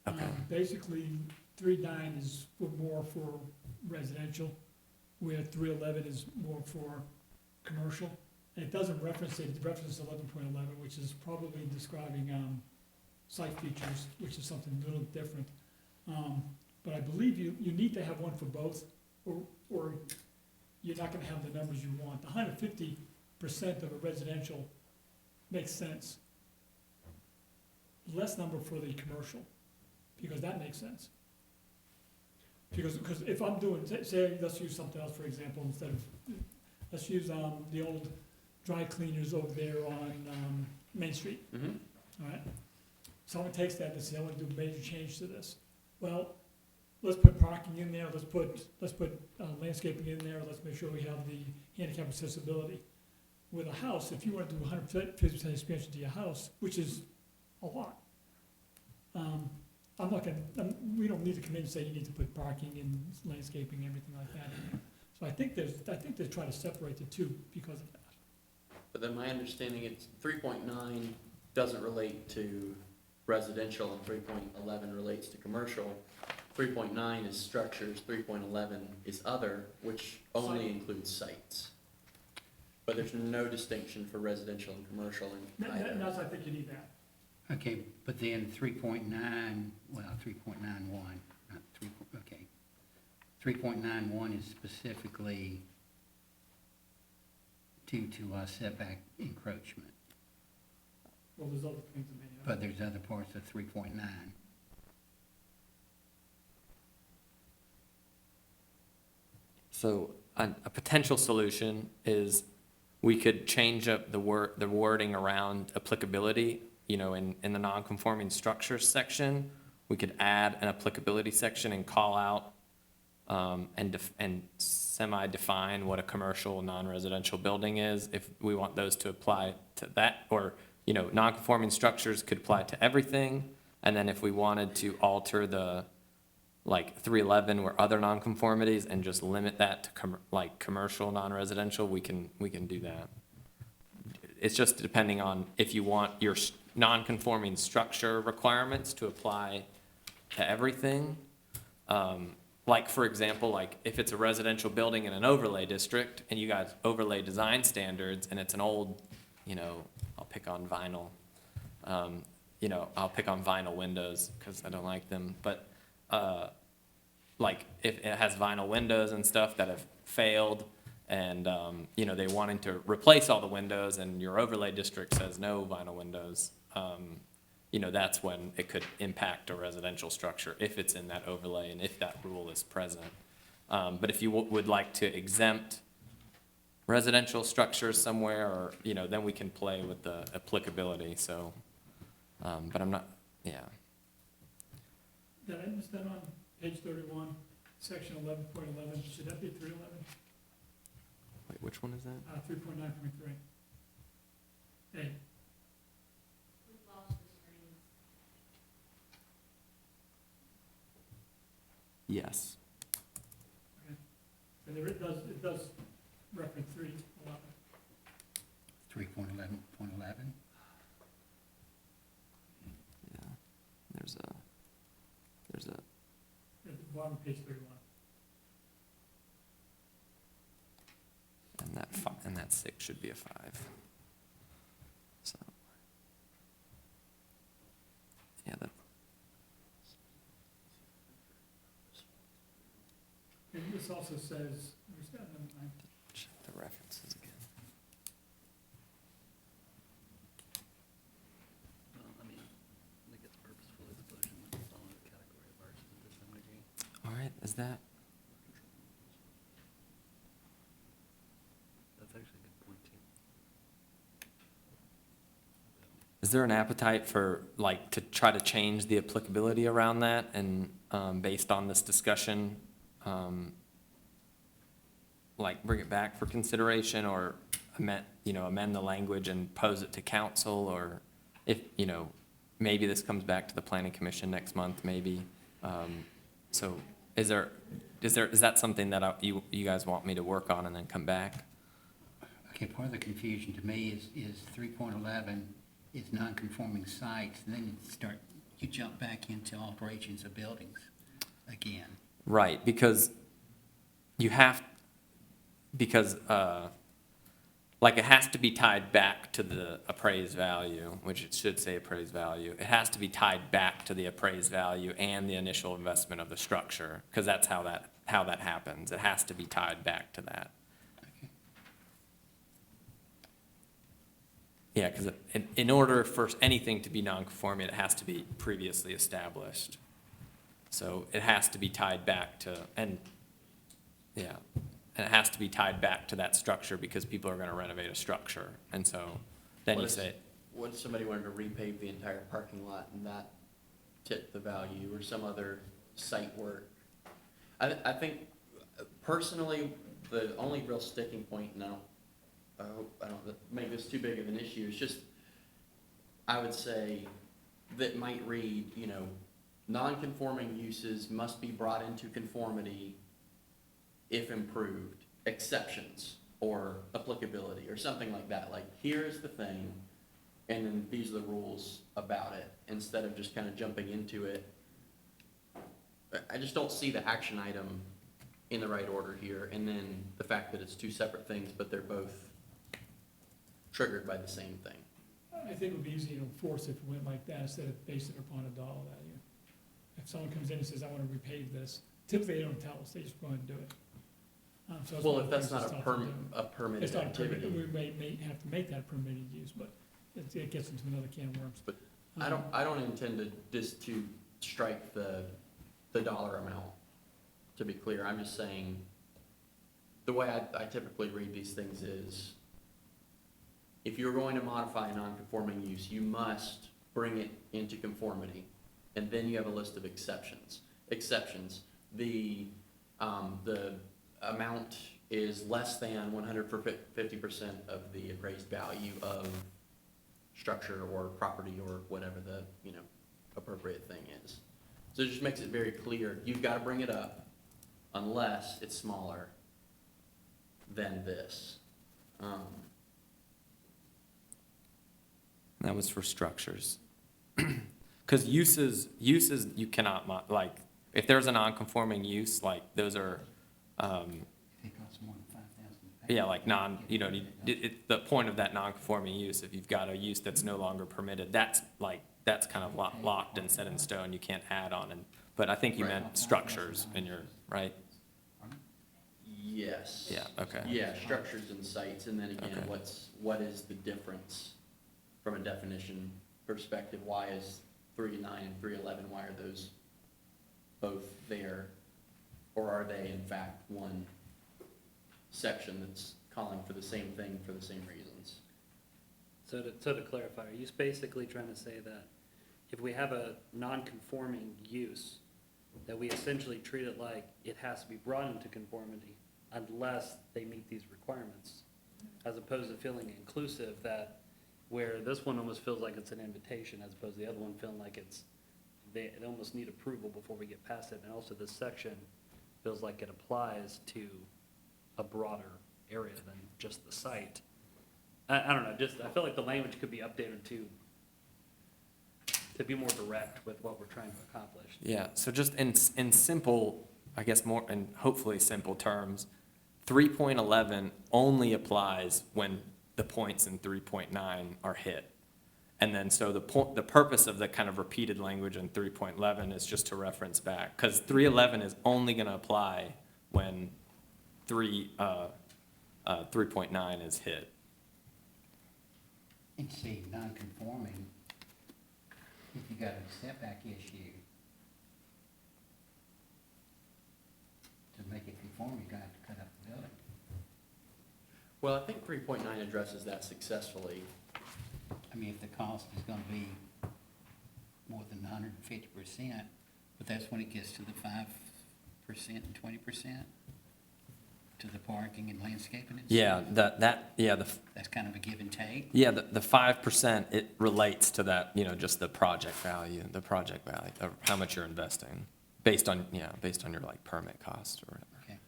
A: Okay.
F: Basically, 3.9 is more for residential, where 3.11 is more for commercial. and it doesn't reference it, it references 11.11, which is probably describing site features, which is something a little different. But I believe you need to have one for both, or you're not gonna have the numbers you want. The 150% of a residential makes sense. Less number for the commercial, because that makes sense. Because if I'm doing, say, let's use something else, for example, instead of, let's use the old dry cleaners over there on Main Street, all right? Someone takes that and says, I want to do a major change to this. Well, let's put parking in there, let's put landscaping in there, let's make sure we have the handicap accessibility. With a house, if you want to do 150% expansion to your house, which is a lot, I'm not gonna, we don't need to come in and say you need to put parking and landscaping, everything like that in there. So I think they're trying to separate the two because of that.
H: But then my understanding, it's 3.9 doesn't relate to residential and 3.11 relates to commercial. 3.9 is structures, 3.11 is other, which only
F: Site.
H: includes sites. But there's no distinction for residential and commercial in
F: And
H: either.
F: that's, I think you need that.
B: Okay, but then 3.9, well, 3.91, not 3, okay. 3.91 is specifically due to setback encroachment,
F: Well, there's other things that may have.
B: but there's other parts of 3.9.
A: So a potential solution is we could change up the wording around applicability, you know, in the non-conforming structures section. We could add an applicability section and call out and semi-define what a commercial non-residential building is, if we want those to apply to that, or, you know, non-conforming structures could apply to everything. And then if we wanted to alter the, like 311 or other nonconformities and just limit that to commercial non-residential, we can do that. It's just depending on if you want your non-conforming structure requirements to apply to everything. Like, for example, like if it's a residential building in an overlay district and you got overlay design standards and it's an old, you know, I'll pick on vinyl, you know, I'll pick on vinyl windows because I don't like them, but like if it has vinyl windows and stuff that have failed and, you know, they wanting to replace all the windows and your overlay district says no vinyl windows, you know, that's when it could impact a residential structure if it's in that overlay and if that rule is present. But if you would like to exempt residential structures somewhere, or, you know, then we can play with the applicability, so, but I'm not, yeah.
F: Did I miss that on page 31, section 11.11? Should that be 311?
A: Wait, which one is that?
F: 3.9.3. Hey,
A: Yes.
F: and there it does reference 311.
B: 3.11.11.
A: Yeah. There's a,
F: At the bottom of page 31.
A: and that 6 should be a 5. So. Yeah, that,
F: And this also says, where's that number 9?
A: check the references again. All right, is that?
J: That's actually a good point too.
A: Is there an appetite for, like, to try to change the applicability around that and, based on this discussion, like, bring it back for consideration or amend the language and pose it to council, or if, you know, maybe this comes back to the planning commission next month, maybe. So is that something that you guys want me to work on and then come back?
B: Okay, part of the confusion to me is 3.11 is non-conforming sites, and then you jump back into alterations of buildings again.
A: Right, because like, it has to be tied back to the appraised value, which it should say appraised value. It has to be tied back to the appraised value and the initial investment of the structure, because that's how that happens. It has to be tied back to that. Yeah, because in order for anything to be non-conforming, it has to be previously established. So it has to be tied back to, and it has to be tied back to that structure because people are gonna renovate a structure. And so then you say,
H: What if somebody wanted to repave the entire parking lot and that tipped the value, or some other site work? I think personally, the only real sticking point, and I don't make this too big of an issue, it's just, I would say that might read, non-conforming uses must be brought into conformity if improved, exceptions or applicability or something like that. Like, here's the thing, and then these are the rules about it, instead of just kind of jumping into it. I just don't see the action item in the right order here, and then the fact that it's two separate things, but they're both triggered by the same thing.
F: I think it would be easy to enforce if it went like that instead of basing it upon a dollar value. If someone comes in and says, I want to repave this, typically they don't tell us, they just go ahead and do it. So
H: Well,
F: one
H: if
F: of the
H: that's
F: things
H: not
F: that's
H: a
F: tough to do.
H: permitted
F: It's not a permit,
H: activity.
F: we may have to make that a permitted use, but it gets into another can of worms.
H: But I don't intend to strike the dollar amount, to be clear. I'm just saying, the way I typically read these things is, if you're going to modify a non-conforming use, you must bring it into conformity, and then you have a list of exceptions. The amount is less than 150% of the appraised value of structure or property or whatever the, appropriate thing is. So it just makes it very clear, you've got to bring it up unless it's smaller than this.
A: that was for structures. Because uses, you cannot, like, if there's a non-conforming use, like, those are,
B: If it costs more than $5,000.
A: yeah, like the point of that non-conforming use, if you've got a use that's no longer permitted, that's kind of locked and set in stone, you can't add on. But I think you meant structures in your, right?
H: Yes.
A: Yeah, okay.
H: Yeah, structures and sites, and then again,
A: Okay.
H: what is the difference from a definition perspective? Why is 3.9 and 3.11, why are those both there? Or are they in fact one section that's calling for the same thing for the same reasons?
D: So to clarify, are you basically trying to say that if we have a non-conforming use, that we essentially treat it like it has to be brought into conformity unless they meet these requirements, as opposed to feeling inclusive, that where this one almost feels like it's an invitation as opposed to the other one feeling like they almost need approval before we get past it. And also this section feels like it applies to a broader area than just the site. I don't know, I feel like the language could be updated to be more direct with what we're trying to accomplish.
A: Yeah, so just in simple, I guess more, and hopefully simple terms, 3.11 only applies when the points in 3.9 are hit. And then so the purpose of the kind of repeated language in 3.11 is just to reference back, because 3.11 is only going to apply when 3.9 is hit.
B: And see, non-conforming, if you got a setback issue, to make it conform, you're gonna have to cut up the building.
H: Well, I think 3.9 addresses that successfully.
B: I mean, if the cost is gonna be more than 150%, but that's when it gets to the 5% and 20%, to the parking and landscaping and
A: Yeah,
B: stuff.
A: the
B: That's kind of a give and take.
A: Yeah, the 5%, it relates to that, just the project value, of how much you're investing, based on your like permit cost or whatever.
B: Okay.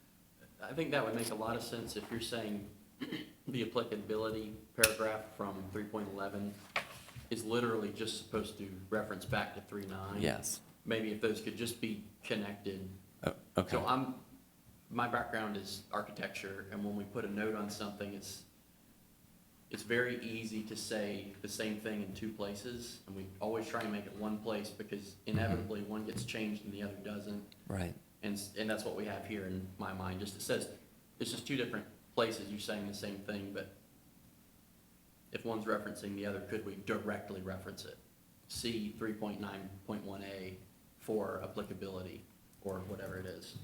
H: I think that would make a lot of sense if you're saying the applicability paragraph from 3.11 is literally just supposed to reference back to 3.9.
A: Yes.
H: Maybe if those could just be connected.
A: Oh, okay.
H: So my background is architecture, and when we put a note on something, it's very easy to say the same thing in two places, and we always try and make it one place, because inevitably one gets changed and the other doesn't.
A: Right.
H: And that's what we have here in my mind, just it says, it's just two different places, you're saying the same thing, but if one's referencing the other, could we directly reference it? C 3.9.1A for applicability, or whatever it is.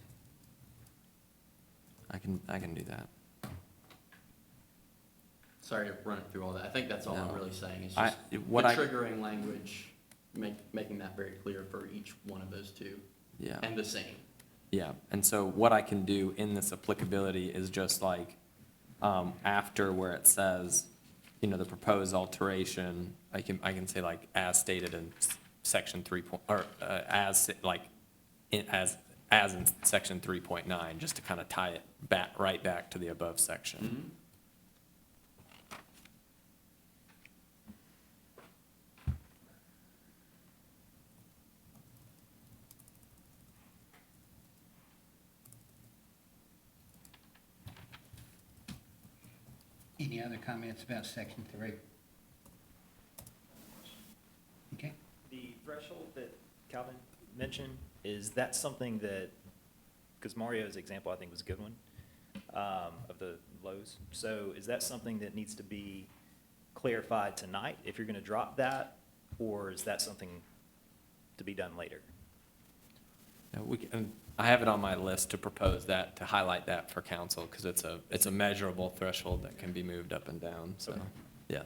A: I can do that.
H: Sorry to run it through all that, I think that's all I'm
A: No.
H: really saying, is
A: I-
H: just the
A: what I-
H: triggering language, making that very clear for each one of those two,
A: Yeah.
H: and the same.
A: Yeah, and so what I can do in this applicability is just like, after where it says, you know, the proposed alteration, I can say like, as stated in section 3 point, or, as, like, as in section 3.9, just to kind of tie it back, right back to the above section.
H: Mhm.
B: Any other comments about section 3? Okay,
E: The threshold that Calvin mentioned, is that something that, because Mario's example, I think, was a good one, of the lows. So is that something that needs to be clarified tonight, if you're gonna drop that, or is that something to be done later?
A: Yeah, I have it on my list to propose that, to highlight that for council, because it's a measurable threshold that can be moved up and down, so,
E: Okay.
A: yeah.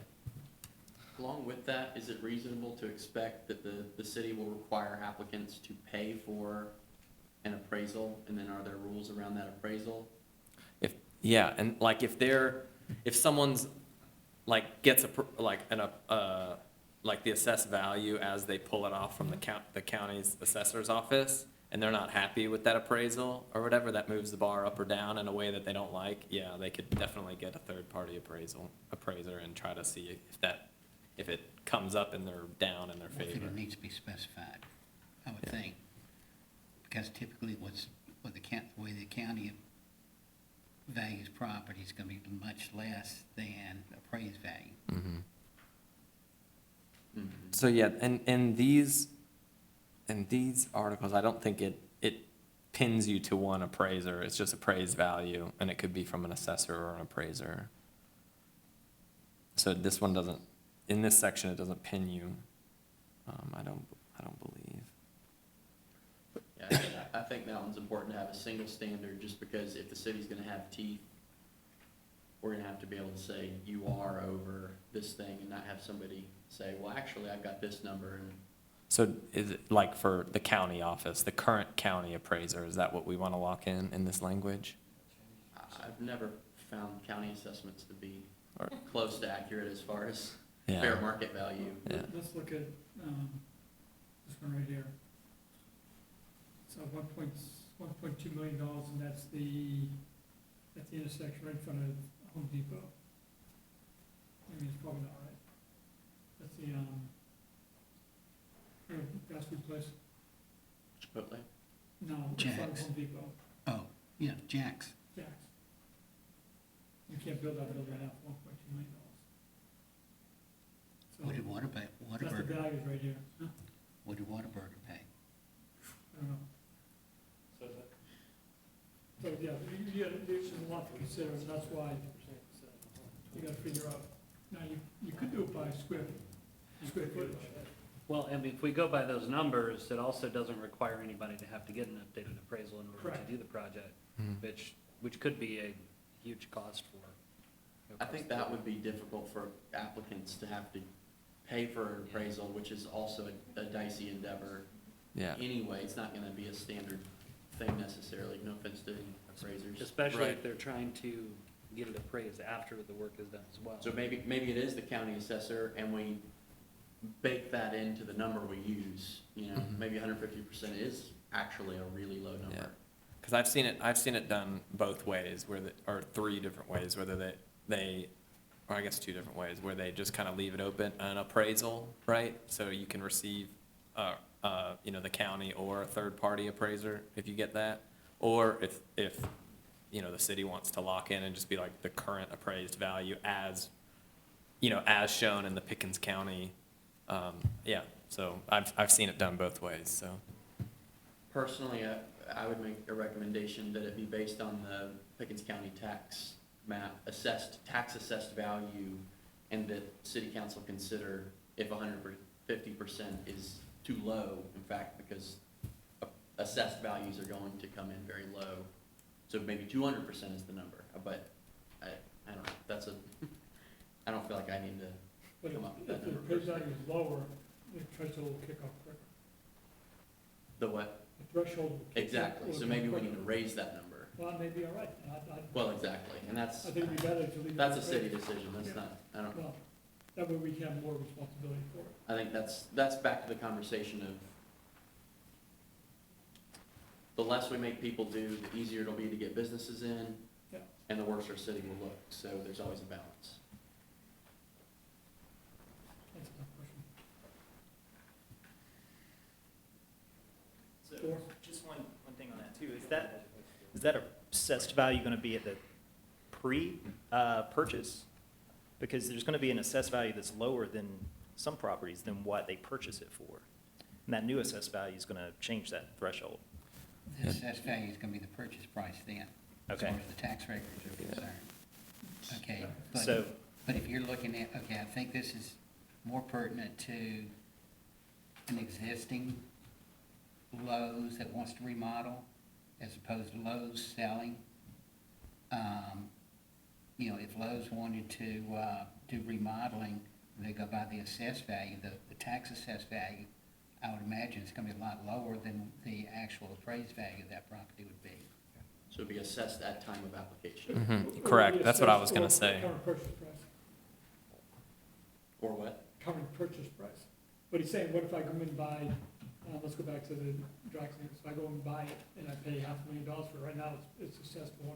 H: Along with that, is it reasonable to expect that the city will require applicants to pay for an appraisal, and then are there rules around that appraisal?
A: Yeah, and like if someone's like gets like the assessed value as they pull it off from the county's assessor's office, and they're not happy with that appraisal or whatever, that moves the bar up or down in a way that they don't like, yeah, they could definitely get a third-party appraiser and try to see if it comes up and they're down in their
B: I think
A: favor.
B: it needs to be specified, I would
A: Yeah.
B: think. Because typically the way the county values property is gonna be much less than appraised value.
A: Mhm.
H: Mhm.
A: So, yeah, and in these articles, I don't think it pins you to one appraiser, it's just appraised value, and it could be from an assessor or an appraiser. So this one doesn't, in this section, it doesn't pin you, I don't believe.
H: Yeah, I think that one's important to have a single standard, just because if the city's gonna have teeth, we're gonna have to be able to say, you are over this thing, and not have somebody say, well, actually, I've got this number, and
A: So is it like for the county office, the current county appraiser, is that what we want to lock in this language?
H: I've never found county assessments to be
A: Or-
H: close to accurate as far as
A: Yeah.
H: fair market value.
A: Yeah.
F: Let's look at, this one right here. So $1.2 million, and that's the intersection right in front of Home Depot. I mean, it's probably not right. That's the, fast food place?
H: Chipotle?
F: No, in front of
B: Jack's.
F: Home Depot,
B: Oh, yeah, Jack's.
F: Jack's. You can't build that building right now for $1.2 million.
B: What did
F: So, that's the
B: Whataburger,
F: value right here, huh?
B: what did Whataburger pay?
F: I don't know. So, yeah, there's a lot to consider, and that's why you gotta figure out, now, you could do it by square footage.
D: Well, and if we go by those numbers, it also doesn't require anybody to have to get an updated appraisal in order
F: Correct.
D: to do the project,
A: Mhm.
D: which could be a huge cost for.
H: I think that would be difficult for applicants to have to pay for an appraisal, which is also a dicey endeavor.
A: Yeah.
H: Anyway, it's not gonna be a standard thing necessarily, no offense to any appraisers.
D: Especially
A: Right.
D: if they're trying to get it appraised after the work is done as well.
H: So maybe it is the county assessor, and we bake that into the number we use, you know,
A: Mhm.
H: maybe 150% is actually a really low
A: Yeah.
H: number.
A: Because I've seen it done both ways, or three different ways, whether or I guess two different ways, where they just kind of leave it open, an appraisal, right? So you can receive, the county or a third-party appraiser, if you get that. Or if the city wants to lock in and just be like the current appraised value as as shown in the Pickens County. Yeah, so I've seen it done both ways, so.
H: Personally, I would make a recommendation that it be based on the Pickens County tax map, tax assessed value, and that city council consider if 150% is too low, in fact, because assessed values are going to come in very low. So maybe 200% is the number, but I don't know, I don't feel like I need to
F: But
H: come up with that
F: if the
H: number.
F: appraised value is lower, the threshold will kick off quicker.
H: The what?
F: The threshold will kick.
H: Exactly, so maybe we need to raise that number.
F: Well, that may be all right.
H: Well, exactly, and
F: I think it'd be better to leave it.
H: that's a
F: at
H: city
F: rate.
H: decision, that's not, I don't,
F: Well, that way we can have more responsibility for it.
H: I think that's back to the conversation of the less we make people do, the easier it'll be to get businesses in,
F: Yeah.
H: and the worse our city will look, so there's always a balance.
F: That's my question.
E: So,
F: Four.
E: just one thing on that too, is that assessed value gonna be at the purchase? Because there's gonna be an assessed value that's lower than some properties than what they purchase it for. And that new assessed value is gonna change that threshold.
B: The assessed value is gonna be the purchase price then, as
E: Okay.
B: far as the tax records are concerned. Okay,
E: So,
B: but if you're looking at, okay, I think this is more pertinent to an existing Lowe's that wants to remodel, as opposed to Lowe's selling. If Lowe's wanted to do remodeling, they go by the assessed value, the tax assessed value, I would imagine it's gonna be a lot lower than the actual appraised value of that property would be.
H: So it'll be assessed at time of application,
A: Mhm,
F: Or
A: correct,
F: we
A: that's what I
F: assess
A: was gonna
F: or
A: say.
F: Current purchase price,
H: or what?
F: current purchase price. But he's saying, what if I come and buy, let's go back to the dry cleaners, if I go and buy it and I pay $500,000 for it, right now it's assessed for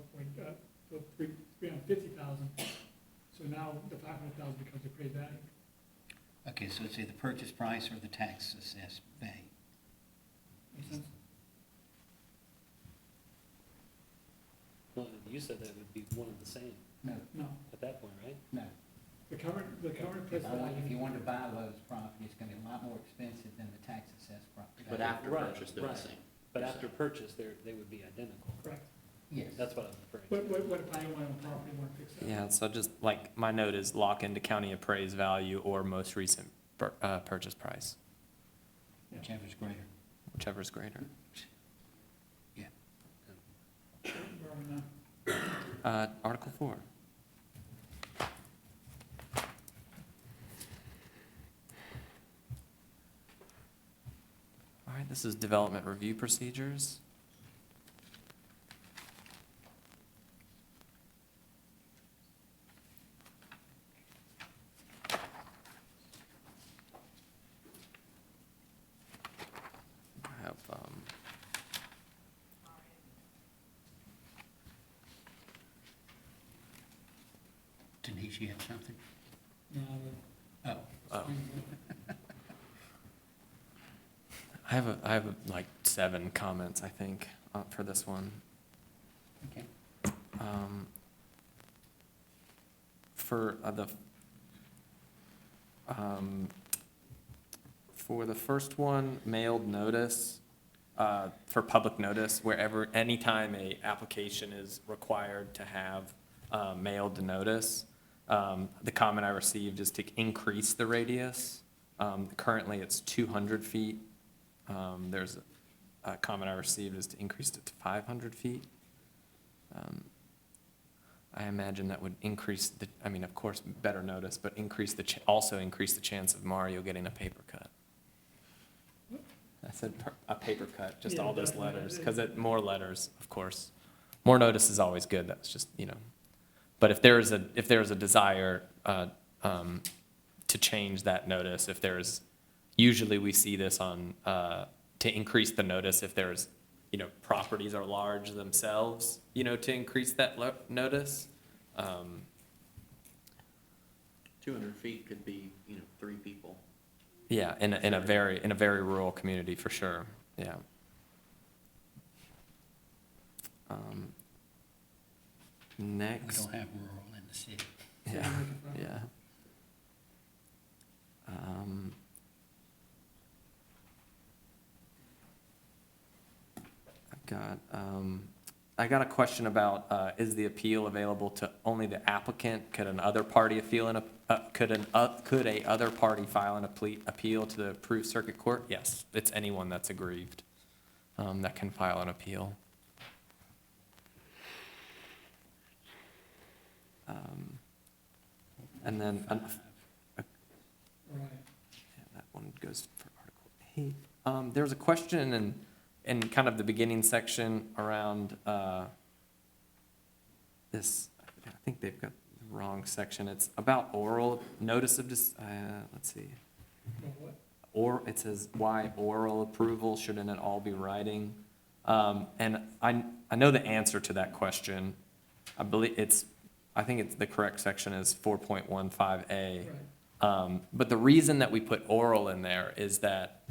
F: $350,000. So now the $500,000 becomes the appraised value.
B: Okay, so it's either purchase price or the tax assessed value.
F: Makes sense?
D: Well, you said that would be one and the same
B: No,
F: No,
D: at that point, right?
B: no.
F: the current appraised
B: If
F: value.
B: you want to buy Lowe's property, it's gonna be a lot more expensive than the tax assessed property.
H: But after
D: Right,
H: purchase, they're the
D: right.
H: same.
D: But
H: You're
D: after
H: saying.
D: purchase, they would be identical.
F: Correct.
B: Yes.
D: That's what I was referring to.
F: What if I own my own property and want to fix that?
A: Yeah, so just like, my note is lock into county appraised value or most recent purchase price,
B: Whichever's greater.
A: whichever is greater.
F: Where are we now?
A: Article 4. All right, this is development review procedures. I have,
B: Denise, you have something?
F: No,
B: Oh,
A: oh. I have like 7 comments, I think, for this one.
B: okay.
A: For the first one, mailed notice, for public notice, anytime a application is required to have mailed notice, the comment I received is to increase the radius. Currently, it's 200 feet. There's a comment I received is to increase it to 500 feet. I imagine that would increase of course, better notice, but also increase the chance of Mario getting a paper cut. I said a paper cut, just
F: Yeah,
A: all those
F: definitely.
A: letters, because more letters, of course. More notice is always good, that's just, But if there is a desire to change that notice, usually we see this on, to increase the notice if there's, properties are large themselves, to increase that notice.
H: 200 feet could be, 3 people.
A: Yeah, in a very rural community, for sure, yeah.
B: We
A: Next,
B: don't have rural in the city.
A: yeah, yeah. Um, I got a question about, is the appeal available to only the applicant? Could an other party appeal could a other party file an appeal to the approved circuit court? Yes, it's anyone that's aggrieved, that can file an appeal. And then,
F: Right.
A: yeah, that one goes for Article 8. There was a question in kind of the beginning section around this, I think they've got the wrong section. It's about oral notice of let's see.
F: Well, what?
A: Or, it says, why oral approval, shouldn't it all be writing? And I know the answer to that question. I think it's, the correct section is 4.15A.
F: Right.
A: But the reason that we put oral in there is that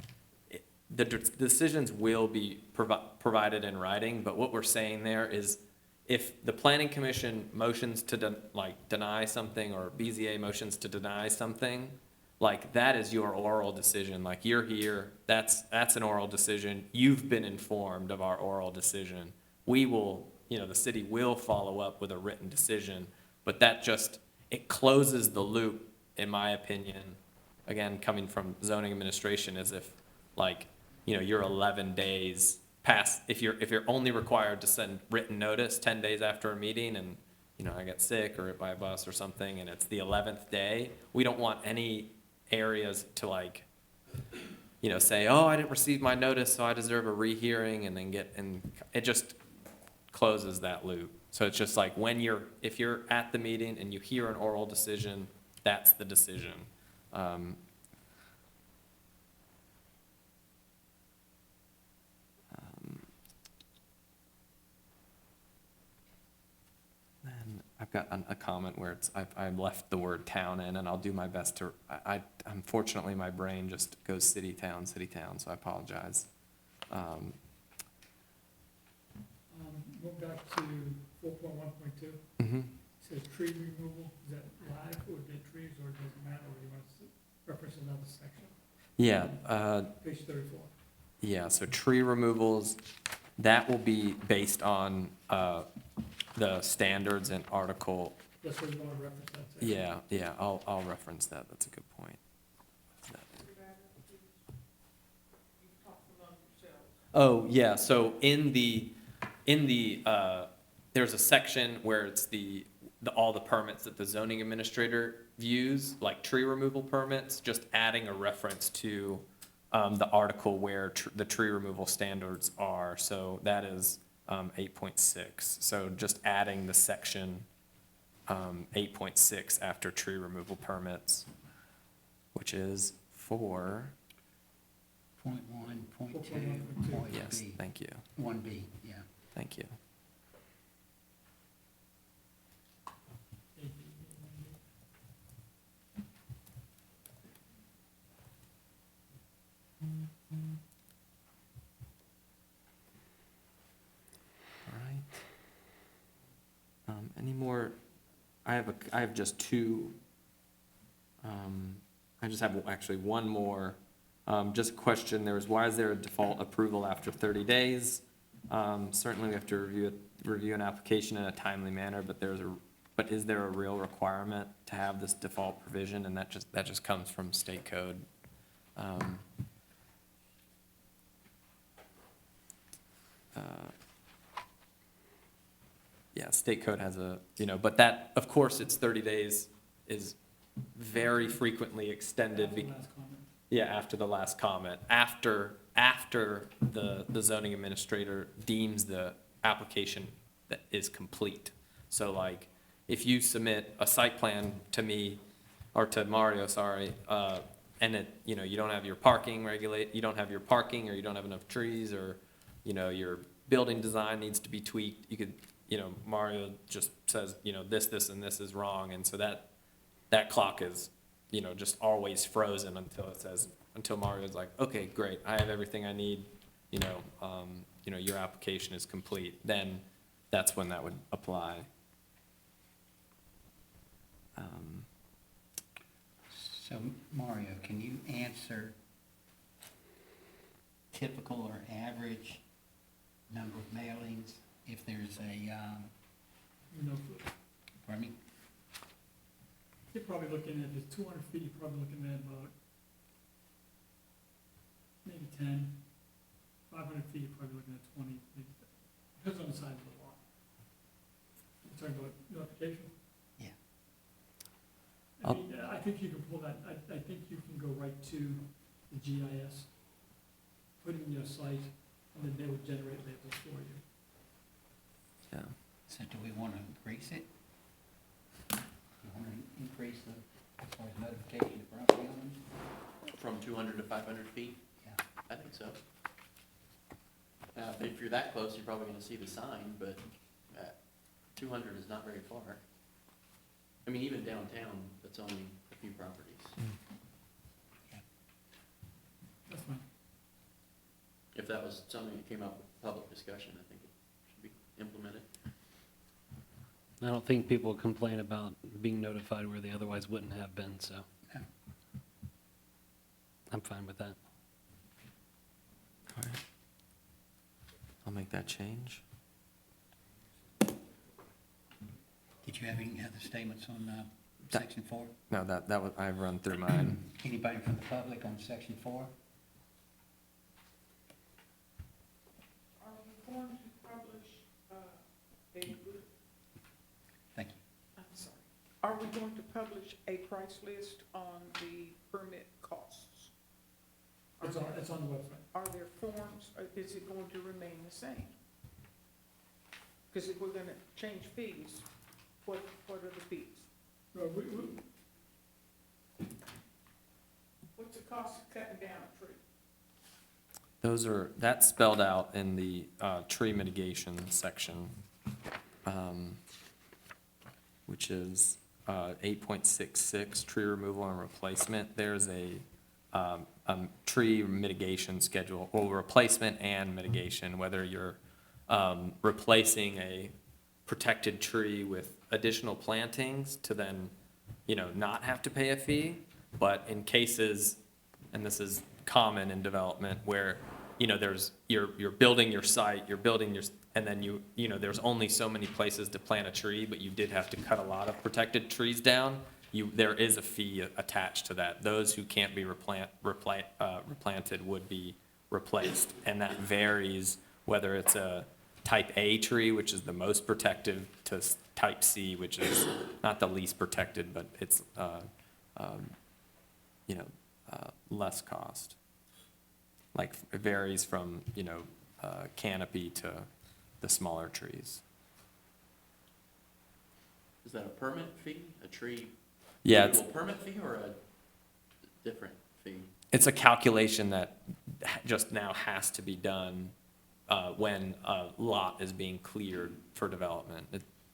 A: the decisions will be provided in writing, but what we're saying there is if the planning commission motions to deny something, or BZA motions to deny something, like that is your oral decision, like you're here, that's an oral decision, you've been informed of our oral decision. We will, the city will follow up with a written decision, but that it closes the loop, in my opinion, again, coming from zoning administration, as if you're 11 days past, if you're only required to send written notice 10 days after a meeting and, I get sick or hit by a bus or something and it's the 11th day, we don't want any areas to say, oh, I didn't receive my notice, so I deserve a rehearing, and then it just closes that loop. So it's just like if you're at the meeting and you hear an oral decision, that's the decision. Then I've got a comment where I've left the word town in, and I'll do my best to, unfortunately, my brain just goes city, town, so I apologize.
F: Go back to 4.1.2.
A: Mhm.
F: Says tree removal, is that live or dead trees, or does it matter, or do you want to reference another section?
A: Yeah,
F: Page 34.
A: yeah, so tree removals, that will be based on the standards in Article,
F: That's what you want to reference that section?
A: yeah, I'll reference that, that's a good point. Oh, yeah, so in the, there's a section where it's all the permits that the zoning administrator views, like tree removal permits, just adding a reference to the article where the tree removal standards are. So that is 8.6. So just adding the section 8.6 after tree removal permits, which is 4.
B: Point 1, point 2,
F: 4.1.2.
B: point
A: Yes,
B: B.
A: thank you,
B: 1B, yeah.
A: thank you. All right. Any more? I have just two. I just have actually one more. Just a question. Why is there a default approval after 30 days? Certainly we have to review an application in a timely manner, but is there a real requirement to have this default provision? And that just comes from state code. Yeah, state code has but that, of course, it's 30 days is very frequently extended.
F: That's the last comment.
A: Yeah, after the last comment, after the zoning administrator deems the application that is complete. So like, if you submit a site plan to me, or to Mario, sorry, and you don't have your parking you don't have your parking, or you don't have enough trees, or, your building design needs to be tweaked, you could, Mario just says, this, and this is wrong, and so that clock is, just always frozen until Mario's like, okay, great, I have everything I need, your application is complete, then that's when that would apply.
B: So Mario, can you answer typical or average number of mailings if there's a,
F: You know,
B: pardon me?
F: you're probably looking at, if it's 200 feet, you're probably looking at about maybe 10. 500 feet, you're probably looking at 20, maybe, depends on the size of the lot. You're talking about notification?
B: Yeah.
F: I mean, I think you can pull that, I think you can go right to the GIS, put in your site, and then they would generate labels for you.
A: Yeah.
B: So do we want to increase it? We want to increase the, as far as notification to property owners?
H: From 200 to 500 feet?
B: Yeah.
H: I think so. If you're that close, you're probably gonna see the sign, but 200 is not very far. I mean, even downtown, that's only a few properties.
F: That's fine.
H: If that was something that came up with public discussion, I think it should be implemented.
D: I don't think people complain about being notified where they otherwise wouldn't have been, so
B: No.
D: I'm fine with that.
A: All right. I'll make that change.
B: Did you have any other statements on
A: That-
B: section 4?
A: No, that was, I've run through mine.
B: Anybody from the public on section 4?
I: Are we going to publish,
B: Thank you.
I: I'm sorry, are we going to publish a price list on the permit costs?
F: It's on the website.
I: Are there forms, or is it going to remain the same? Because if we're gonna change fees, what are the fees?
F: No,
I: What's the cost of cutting down a tree?
A: That's spelled out in the tree mitigation section, which is 8.66, tree removal and replacement. There's a tree mitigation schedule, or replacement and mitigation, whether you're replacing a protected tree with additional plantings to then, not have to pay a fee. But in cases, and this is common in development, where, you're building your site, and then there's only so many places to plant a tree, but you did have to cut a lot of protected trees down, there is a fee attached to that. Those who can't be replanted would be replaced. And that varies whether it's a type A tree, which is the most protected, to type C, which is not the least protected, but it's, less cost. Like, it varies from, canopy to the smaller trees.
H: Is that a permit fee, a tree?
A: Yeah,
H: removal permit fee or a different fee?
A: it's a calculation that just now has to be done when a lot is being cleared for development.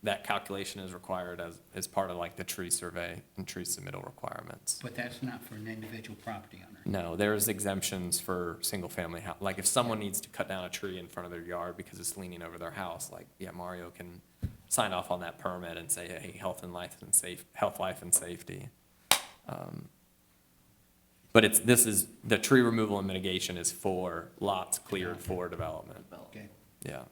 A: That calculation is required as part of like the tree survey and tree submittal requirements.
B: But that's not for an individual property owner.
A: No, there's exemptions for single-family house. Like, if someone needs to cut down a tree in front of their yard because it's leaning over their house, like, yeah, Mario can sign off on that permit and say, hey, health, life, and safety. But the tree removal and mitigation is for lots cleared for development.
B: Okay.
A: Yeah.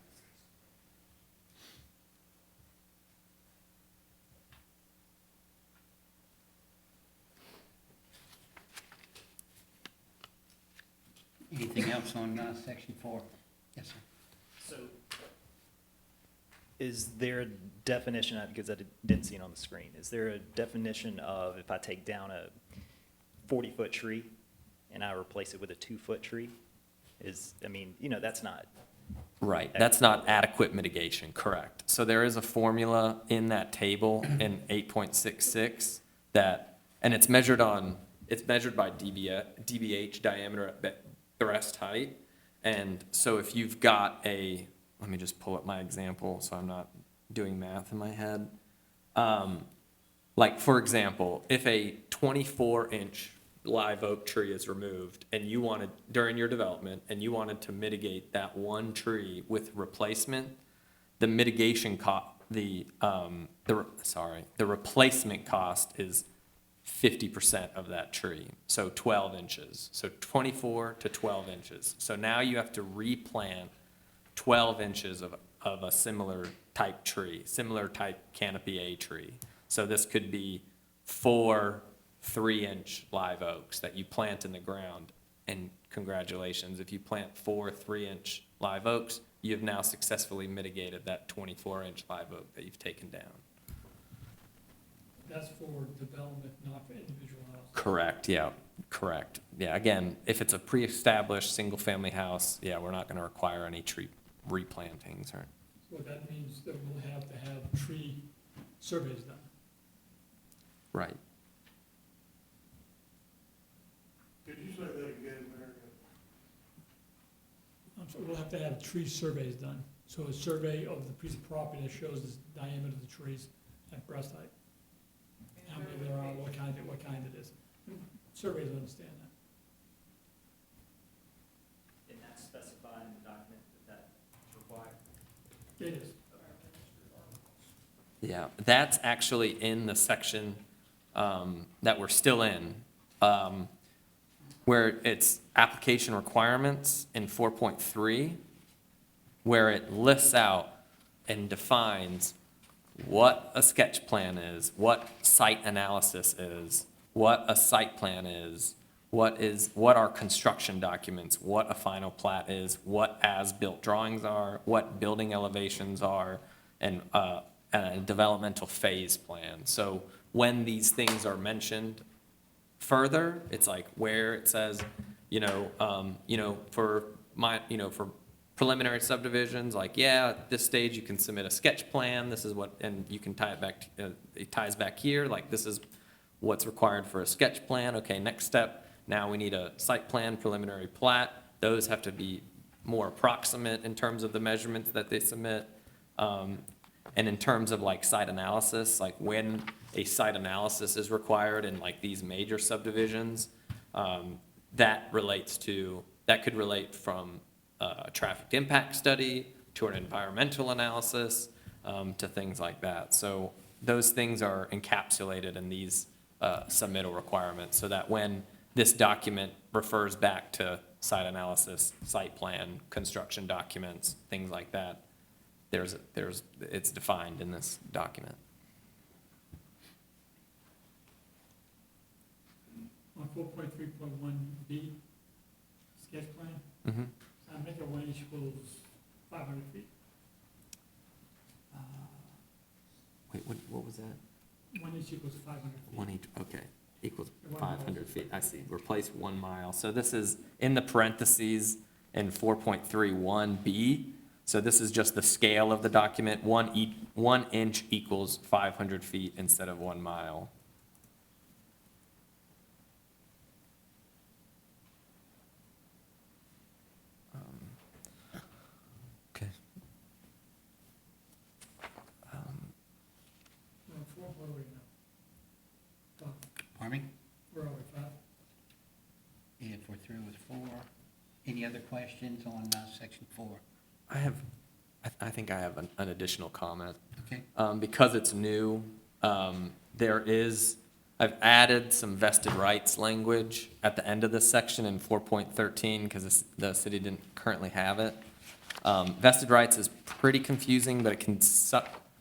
B: Anything else on section 4? Yes, sir.
E: So, is there a definition, because I didn't see it on the screen, is there a definition of if I take down a 40-foot tree and I replace it with a 2-foot tree? That's not.
A: Right, that's not adequate mitigation, correct. So there is a formula in that table in 8.66 and it's measured by DBH, diameter at breast height. And so if you've got let me just pull up my example so I'm not doing math in my head. Like, for example, if a 24-inch live oak tree is removed and you wanted, during your development, and you wanted to mitigate that one tree with replacement, the mitigation cost, the replacement cost is 50% of that tree, so 12 inches. So 24 to 12 inches. So now you have to replant 12 inches of a similar type tree, similar type canopy A tree. So this could be 4 3-inch live oaks that you plant in the ground. And congratulations, if you plant 4 3-inch live oaks, you have now successfully mitigated that 24-inch live oak that you've taken down.
F: That's for development, not for individual houses.
A: Correct, yeah, correct. Yeah, again, if it's a pre-established, single-family house, yeah, we're not gonna require any tree replantings, right?
F: So that means that we'll have to have tree surveys done.
A: Right.
J: Did you say that again, Mary?
F: I'm sorry, we'll have to have tree surveys done. So a survey of the piece of property that shows the diameter of the trees at breast height. How many there are, what kind it is. Surveys understand that.
E: And that's specified in the document that's required.
F: It is.
A: Yeah, that's actually in the section that we're still in, where it's application requirements in 4.3, where it lists out and defines what a sketch plan is, what site analysis is, what a site plan is, what are construction documents, what a final plat is, what as-built drawings are, what building elevations are, and a developmental phase plan. So when these things are mentioned further, it's like where it says, for preliminary subdivisions, like, yeah, at this stage you can submit a sketch plan, this is what, and you can tie it back, it ties back here, like this is what's required for a sketch plan. Okay, next step, now we need a site plan, preliminary plat. Those have to be more approximate in terms of the measurements that they submit. And in terms of like site analysis, like when a site analysis is required in like these major subdivisions, that could relate from a traffic impact study to an environmental analysis, to things like that. So those things are encapsulated in these submittal requirements, so that when this document refers back to site analysis, site plan, construction documents, things like that, it's defined in this document.
F: On 4.3.1B, sketch plan,
A: Mm-hmm.
F: I make a 1 inch equals 500 feet.
A: Wait, what was that?
F: 1 inch equals 500 feet.
A: 1 inch, okay, equals
F: One mile
A: 500 feet, I see,
F: 500 feet.
A: replace 1 mile. So this is in the parentheses in 4.31B. So this is just the scale of the document, 1 inch equals 500 feet instead of 1 mile. Okay.
F: Where are we now?
B: Pardon me?
F: Where are we, 5?
B: If we're through with 4, any other questions on section 4?
A: I think I have an additional comment.
B: Okay.
A: Because it's new, I've added some vested rights language at the end of this section in 4.13, because the city didn't currently have it. Vested rights is pretty confusing, but it can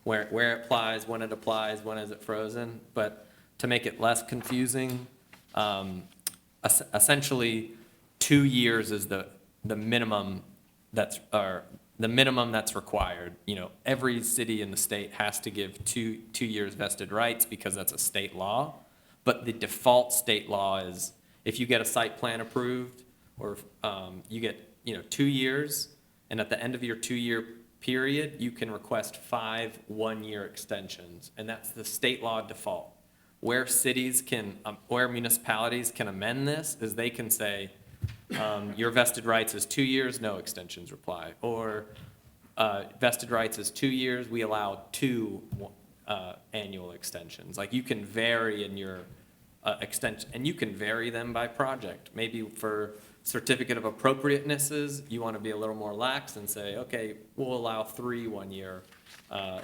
A: where it applies, when is it frozen. But to make it less confusing, essentially 2 years is the minimum that's required. Every city in the state has to give two years vested rights because that's a state law. But the default state law is if you get a site plan approved, or you get 2 years, and at the end of your 2-year period, you can request 5 1-year extensions, and that's the state law default. Where where municipalities can amend this is they can say, your vested rights is 2 years, no extensions apply. Or vested rights is 2 years, we allow 2 annual extensions. Like you can vary in your extension, and you can vary them by project. Maybe for certificate of appropriatenesses, you want to be a little more lax and say, okay, we'll allow 3 1-year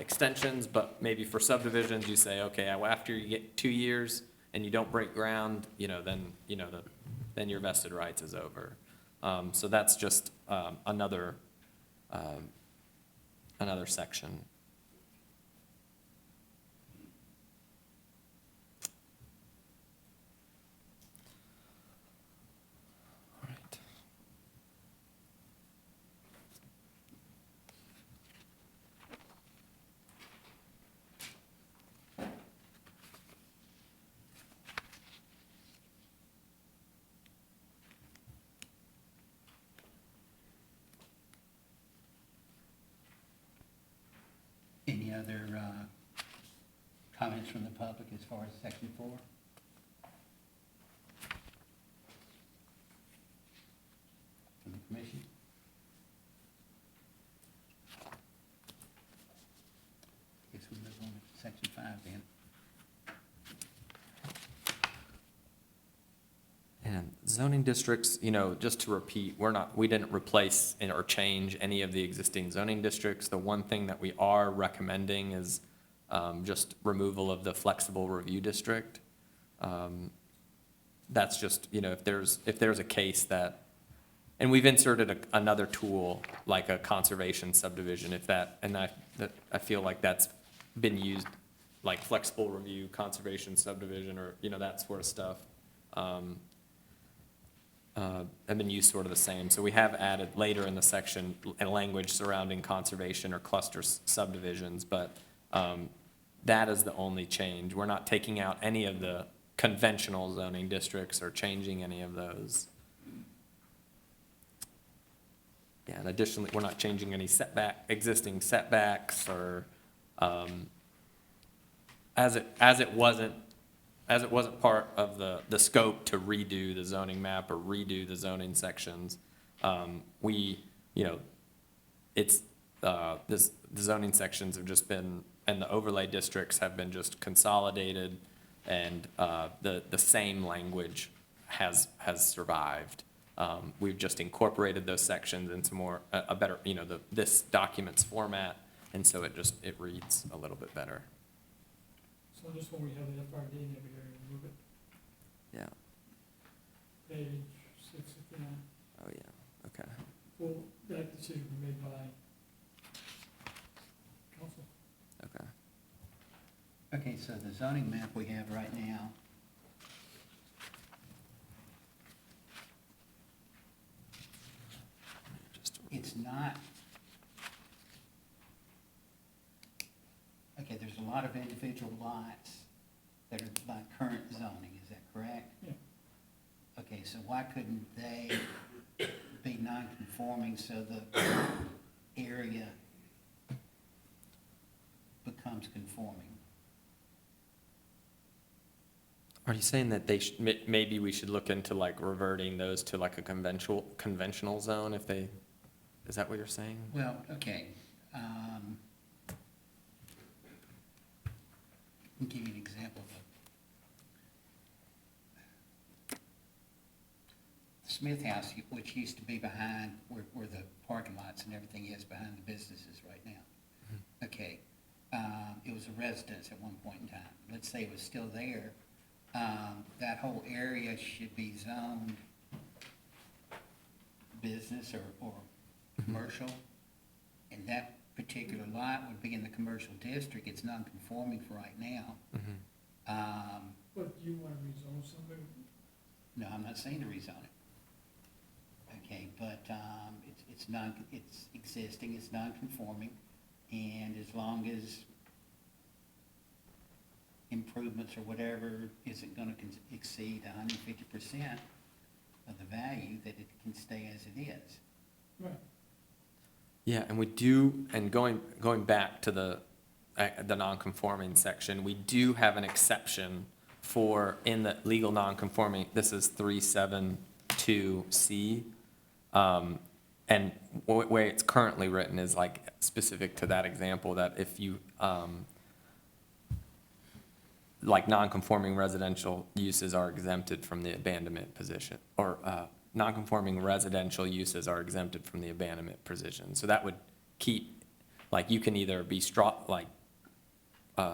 A: extensions, but maybe for subdivisions, you say, okay, after you get 2 years, and you don't break ground, then, then your vested rights is over. So that's just, another section. All right.
B: Any other comments from the public as far as section 4? From the commission? Guess we move on to section 5 then.
A: And zoning districts, just to repeat, we didn't replace or change any of the existing zoning districts. The one thing that we are recommending is just removal of the flexible review district. That's just, if there's a case that, and we've inserted another tool, like a conservation subdivision, I feel like that's been used, like flexible review, conservation subdivision, or, that sort of stuff. Have been used sort of the same. So we have added later in the section a language surrounding conservation or cluster subdivisions, but that is the only change. We're not taking out any of the conventional zoning districts or changing any of those. Yeah, and additionally, we're not changing any existing setbacks or, as it wasn't part of the scope to redo the zoning map or redo the zoning sections, the zoning sections have just been, and the overlay districts have been just consolidated, and the same language has survived. We've just incorporated those sections into a better, this document's format, and so it reads a little bit better.
F: So just when we have the FRD and every area, move it,
A: Yeah.
F: page 659.
A: Oh, yeah. Okay.
F: Well, that decision was made by council.
A: Okay.
B: Okay, so the zoning map we have right now it's not, okay, there's a lot of individual lots that are by current zoning, is that correct?
F: Yeah.
B: Okay, so why couldn't they be non-conforming so the area becomes conforming?
A: Are you saying that maybe we should look into like reverting those to like a conventional zone if they, is that what you're saying?
B: Well, okay, I'll give you an example. The Smith House, which used to be behind where the parking lots and everything is behind the businesses right now. Okay, it was a residence at one point in time. Let's say it was still there. That whole area should be zoned business or commercial, and that particular lot would be in the commercial district. It's non-conforming for right now.
F: But do you want to rezone somebody?
B: No, I'm not saying to rezone it. Okay, but it's existing, it's non-conforming, and as long as improvements or whatever isn't gonna exceed 150% of the value, that it can stay as it is.
F: Right.
A: Yeah, and we do, and going back to the non-conforming section, we do have an exception for, in the legal non-conforming, this is 372C. And the way it's currently written is like specific to that example, that if you, like non-conforming residential uses are exempted from the abandonment position, or non-conforming residential uses are exempted from the abandonment position. So that would keep, like you can either be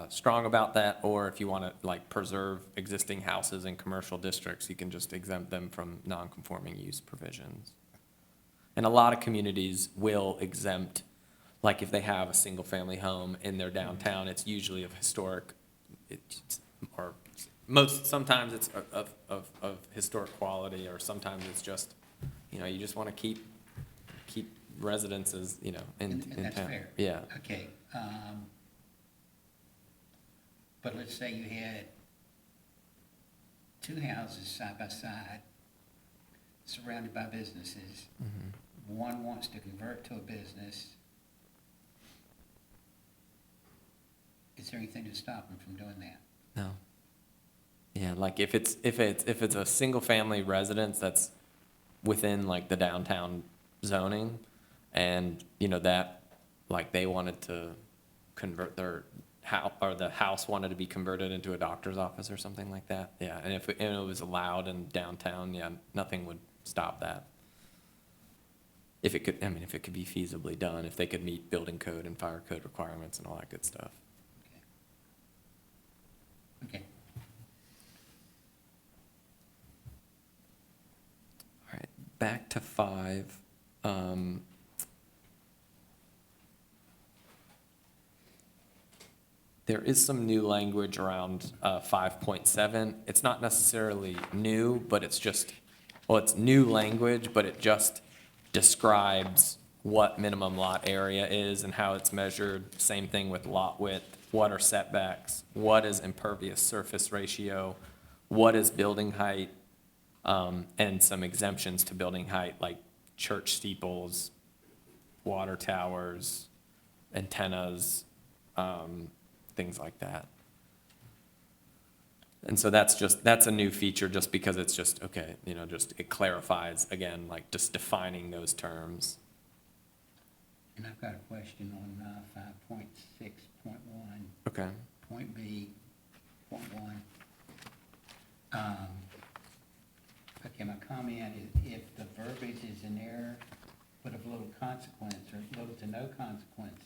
A: strong about that, or if you want to like preserve existing houses in commercial districts, you can just exempt them from non-conforming use provisions. And a lot of communities will exempt, like if they have a single-family home in their downtown, it's usually of historic, or sometimes it's of historic quality, or sometimes it's just, you just want to keep residences, in
B: And
A: town.
B: that's fair.
A: Yeah.
B: Okay, but let's say you had two houses side by side, surrounded by businesses. One wants to convert to a business. Is there anything to stop them from doing that?
A: No. Yeah, like if it's a single family residence that's within like the downtown zoning, and that like they wanted to convert their house, or the house wanted to be converted into a doctor's office or something like that, yeah, and if it was allowed in downtown, yeah, nothing would stop that. If it could be feasibly done, if they could meet building code and fire code requirements and all that good stuff.
B: Okay.
A: All right, back to 5. There is some new language around 5.7. It's not necessarily new, but it's new language, but it just describes what minimum lot area is and how it's measured. Same thing with lot width. What are setbacks? What is impervious surface ratio? What is building height? And some exemptions to building height, like church steeples, water towers, antennas, things like that. And so that's a new feature just because it's just, okay, it clarifies, again, like just defining those terms.
B: And I've got a question on 5.6.1.
A: Okay.
B: Point B, point 1. Okay, my comment is if the verbiage is in error, but of little consequence or little to no consequence,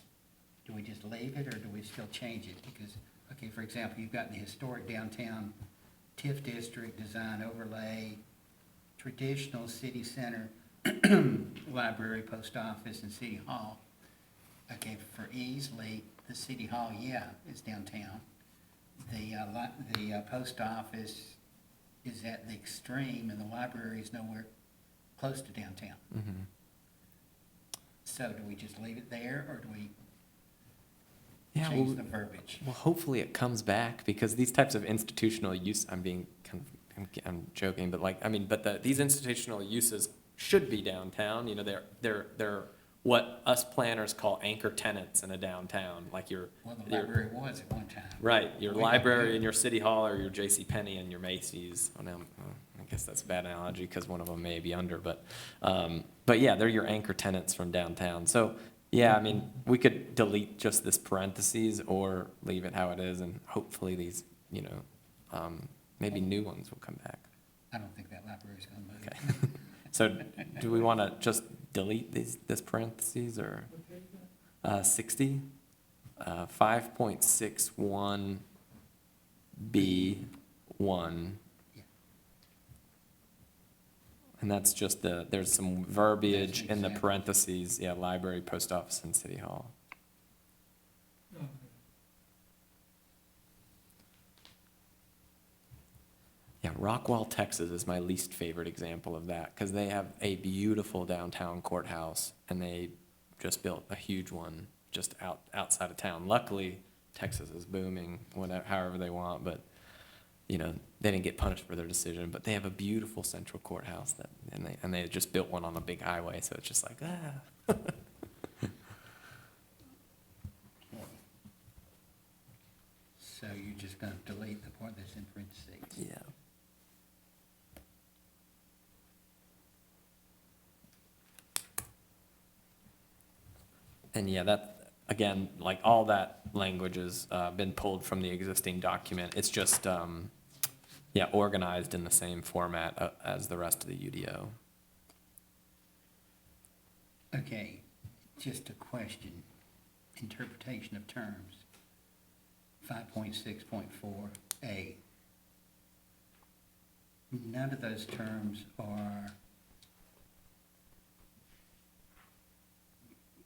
B: do we just leave it or do we still change it? Because, okay, for example, you've got the historic downtown TIF district design overlay, traditional city center, library, post office, and city hall. Okay, for Easley, the city hall, yeah, is downtown. The post office is at the extreme, and the library is nowhere close to downtown.
A: Mm-hmm.
B: So do we just leave it there, or do we
A: Yeah,
B: change the verbiage?
A: Well, hopefully it comes back, because these types of institutional use, I'm joking, but these institutional uses should be downtown. They're what us planners call anchor tenants in a downtown, like
B: Well, the library was at one time.
A: right, your
B: Way
A: library
B: back
A: and your city hall, or your J.C. Penney and your Macy's. Oh, no, I guess that's a bad analogy because one of them may be under, but yeah, they're your anchor tenants from downtown. So yeah, we could delete just this parentheses or leave it how it is, and hopefully these, maybe new ones will come back.
B: I don't think that library's gonna move.
A: Okay. So do we want to just delete this parentheses, or 60? 5.61B1. And that's just there's some verbiage in the
B: example.
A: parentheses, yeah, library, post office, and city hall. Yeah, Rockwall, Texas is my least favorite example of that, because they have a beautiful downtown courthouse, and they just built a huge one just outside of town. Luckily, Texas is booming, however they want, but, they didn't get punished for their decision. But they have a beautiful central courthouse, and they just built one on a big highway, so it's just like, ah.
B: Okay. So you're just gonna delete the part that's in parentheses?
A: Yeah. And yeah, that, again, like all that language has been pulled from the existing document. It's just, organized in the same format as the rest of the UDO.
B: Okay, just a question, interpretation of terms. 5.6.4A. None of those terms are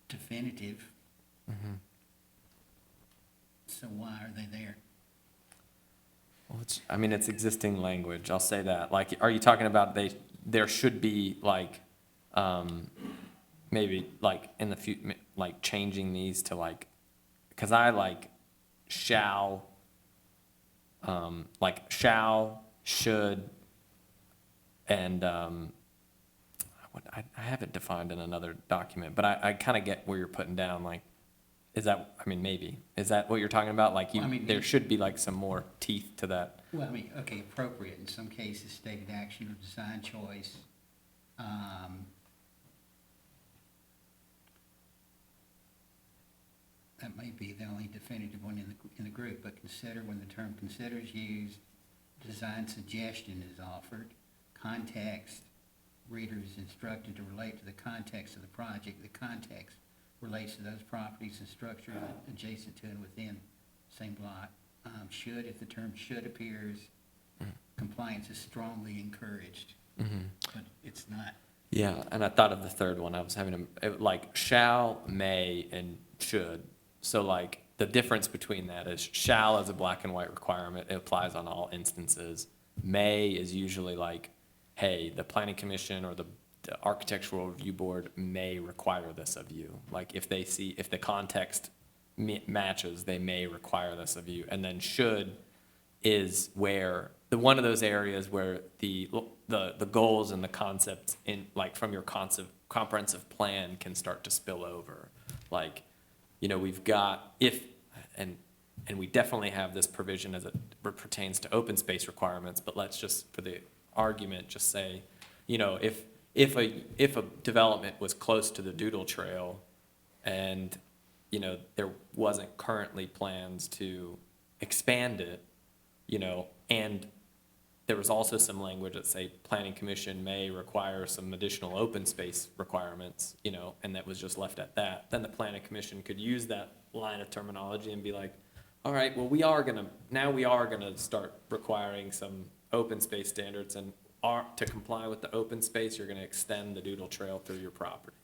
B: definitive, so why are they there?
A: Well, I mean, it's existing language, I'll say that. Like, are you talking about there should be like, maybe like in the like changing these to like, because I like shall, should, and, I have it defined in another document, but I kind of get where you're putting down, like, is that, I mean, maybe, is that what you're talking about? Like,
B: Well, I mean,
A: there should be like some more teeth to that.
B: Well, I mean, okay, appropriate, in some cases, stated action or design choice. That may be the only definitive one in the group, but consider, when the term consider is used, design suggestion is offered, context, reader is instructed to relate to the context of the project. The context relates to those properties and structures adjacent to and within same block. Should, if the term should appears, compliance is strongly encouraged, but it's not.
A: Yeah, and I thought of the third one. I was having like shall, may, and should. So like the difference between that is shall is a black and white requirement. It applies on all instances. May is usually like, hey, the planning commission or the architectural review board may require this of you. Like if the context matches, they may require this of you. And then should is where one of those areas where the goals and the concepts in like from your comprehensive plan can start to spill over. Like, you know, we've got and we definitely have this provision as it pertains to open space requirements, but let's just, for the argument, just say, you know, if a development was close to the doodle trail and, you know, there wasn't currently plans to expand it, you know, and there was also some language that say planning commission may require some additional open space requirements, you know, and that was just left at that, then the planning commission could use that line of terminology and be like, all right, well, we are gonna start requiring some open space standards, and to comply with the open space, you're gonna extend the doodle trail through your property.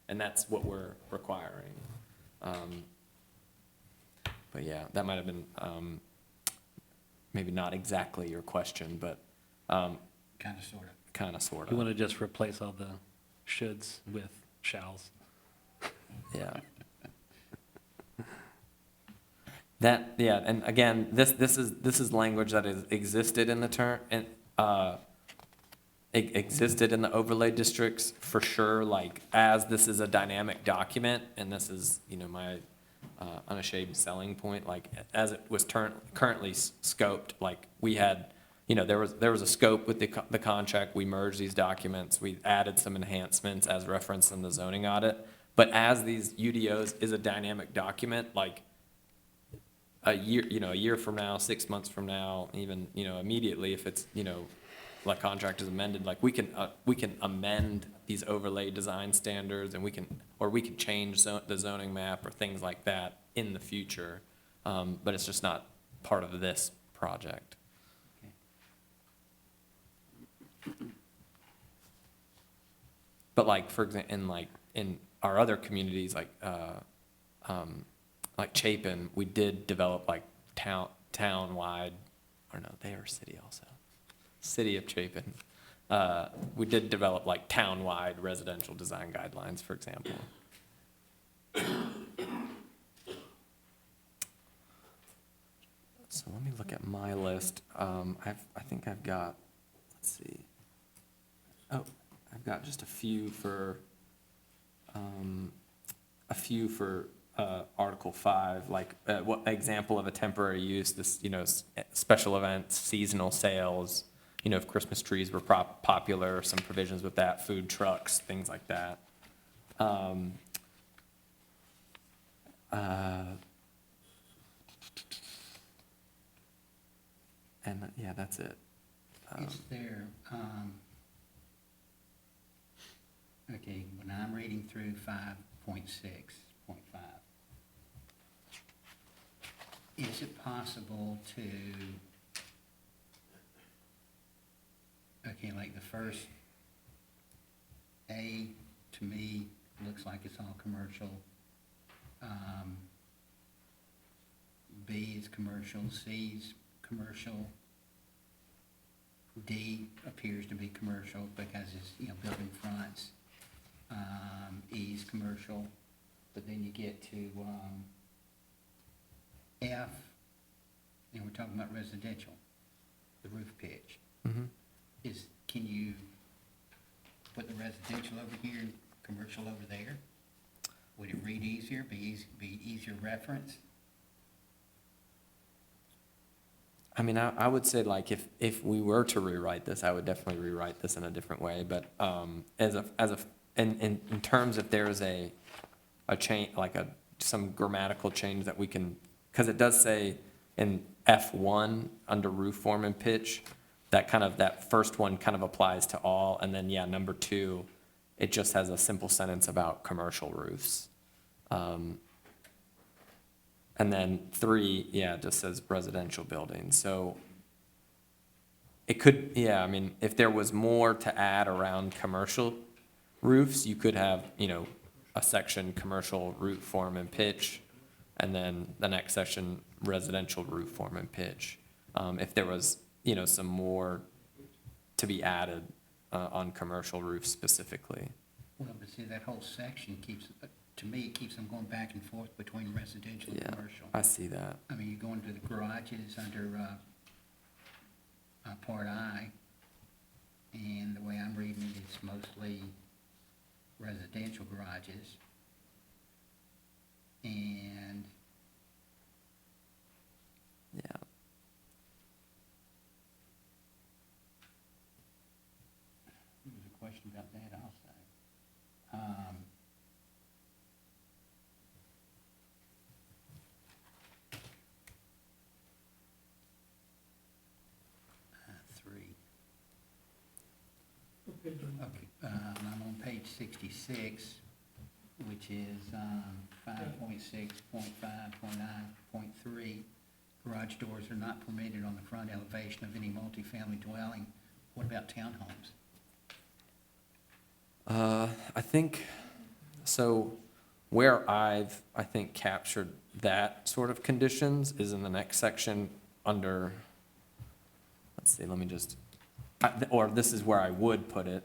A: And that's what we're requiring. But yeah, that might have been, maybe not exactly your question, but,
B: Kind of, sort of.
A: kind of, sort
D: You
A: of,
D: want to just replace all the shoulds with shalls.
A: yeah. That, yeah, and again, this is language that is existed in the term, and, it existed in the overlay districts for sure, like, as this is a dynamic document, and this is, you know, my unashamed selling point, like, as it was currently scoped, like, we had, you know, there was a scope with the contract, we merged these documents, we added some enhancements as referenced in the zoning audit, but as these UDOs is a dynamic document, like, a year from now, 6 months from now, even, you know, immediately, if it's, you know, like contract is amended, like we can amend these overlay design standards, and we can change the zoning map or things like that in the future, but it's just not part of this project. But like, for example, in our other communities, like Chapin, we did develop like town-wide, or no, they are city also. City of Chapin. We did develop like town-wide residential design guidelines, for example. So let me look at my list. I think I've got, let's see. Oh, I've got just a few for Article 5, like what example of a temporary use, this, you know, special events, seasonal sales, you know, if Christmas trees were popular, some provisions with that, food trucks, things like that. And yeah, that's it.
B: Is there, okay, when I'm reading through 5.6.5, is it possible to, okay, like the first A, to me, looks like it's all commercial. B is commercial, C is commercial. D appears to be commercial because it's, you know, building fronts. E is commercial, but then you get to, F, and we're talking about residential, the roof pitch. Can you put the residential over here and commercial over there? Would it read easier, be easier reference?
A: I mean, I would say like if we were to rewrite this, I would definitely rewrite this in a different way. But in terms if there's a change, like some grammatical change that we can, because it does say in F1 under roof form and pitch, that first one kind of applies to all, and then yeah, number 2, it just has a simple sentence about commercial roofs. And then 3, yeah, it just says residential buildings. So it could, yeah, I mean, if there was more to add around commercial roofs, you could have, you know, a section commercial roof form and pitch, and then the next section residential roof form and pitch. If there was, you know, some more to be added on commercial roofs specifically.
B: Well, but see, that whole section keeps, to me, it keeps them going back and forth between residential and
A: Yeah,
B: commercial.
A: I see that.
B: I mean, you go into the garages under, Part I, and the way I'm reading it, it's mostly residential garages. And
A: Yeah.
B: there was a question about that also. Three.
F: Okay,
B: Okay, I'm on page 66, which is 5.6.5.9.3. Garage doors are not permitted on the front elevation of any multifamily dwelling. What about townhomes?
A: I think, so where I think, captured that sort of conditions is in the next section under, let's see, let me just, or this is where I would put it,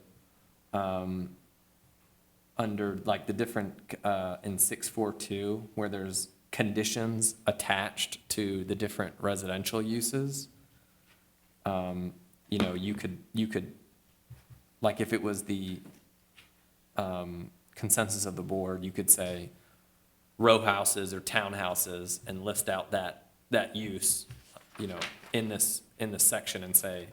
A: under like the different, in 642, where there's conditions attached to the different residential uses. You know, you could, like if it was the consensus of the board, you could say row houses or townhouses and list out that use, you know, in this section and say,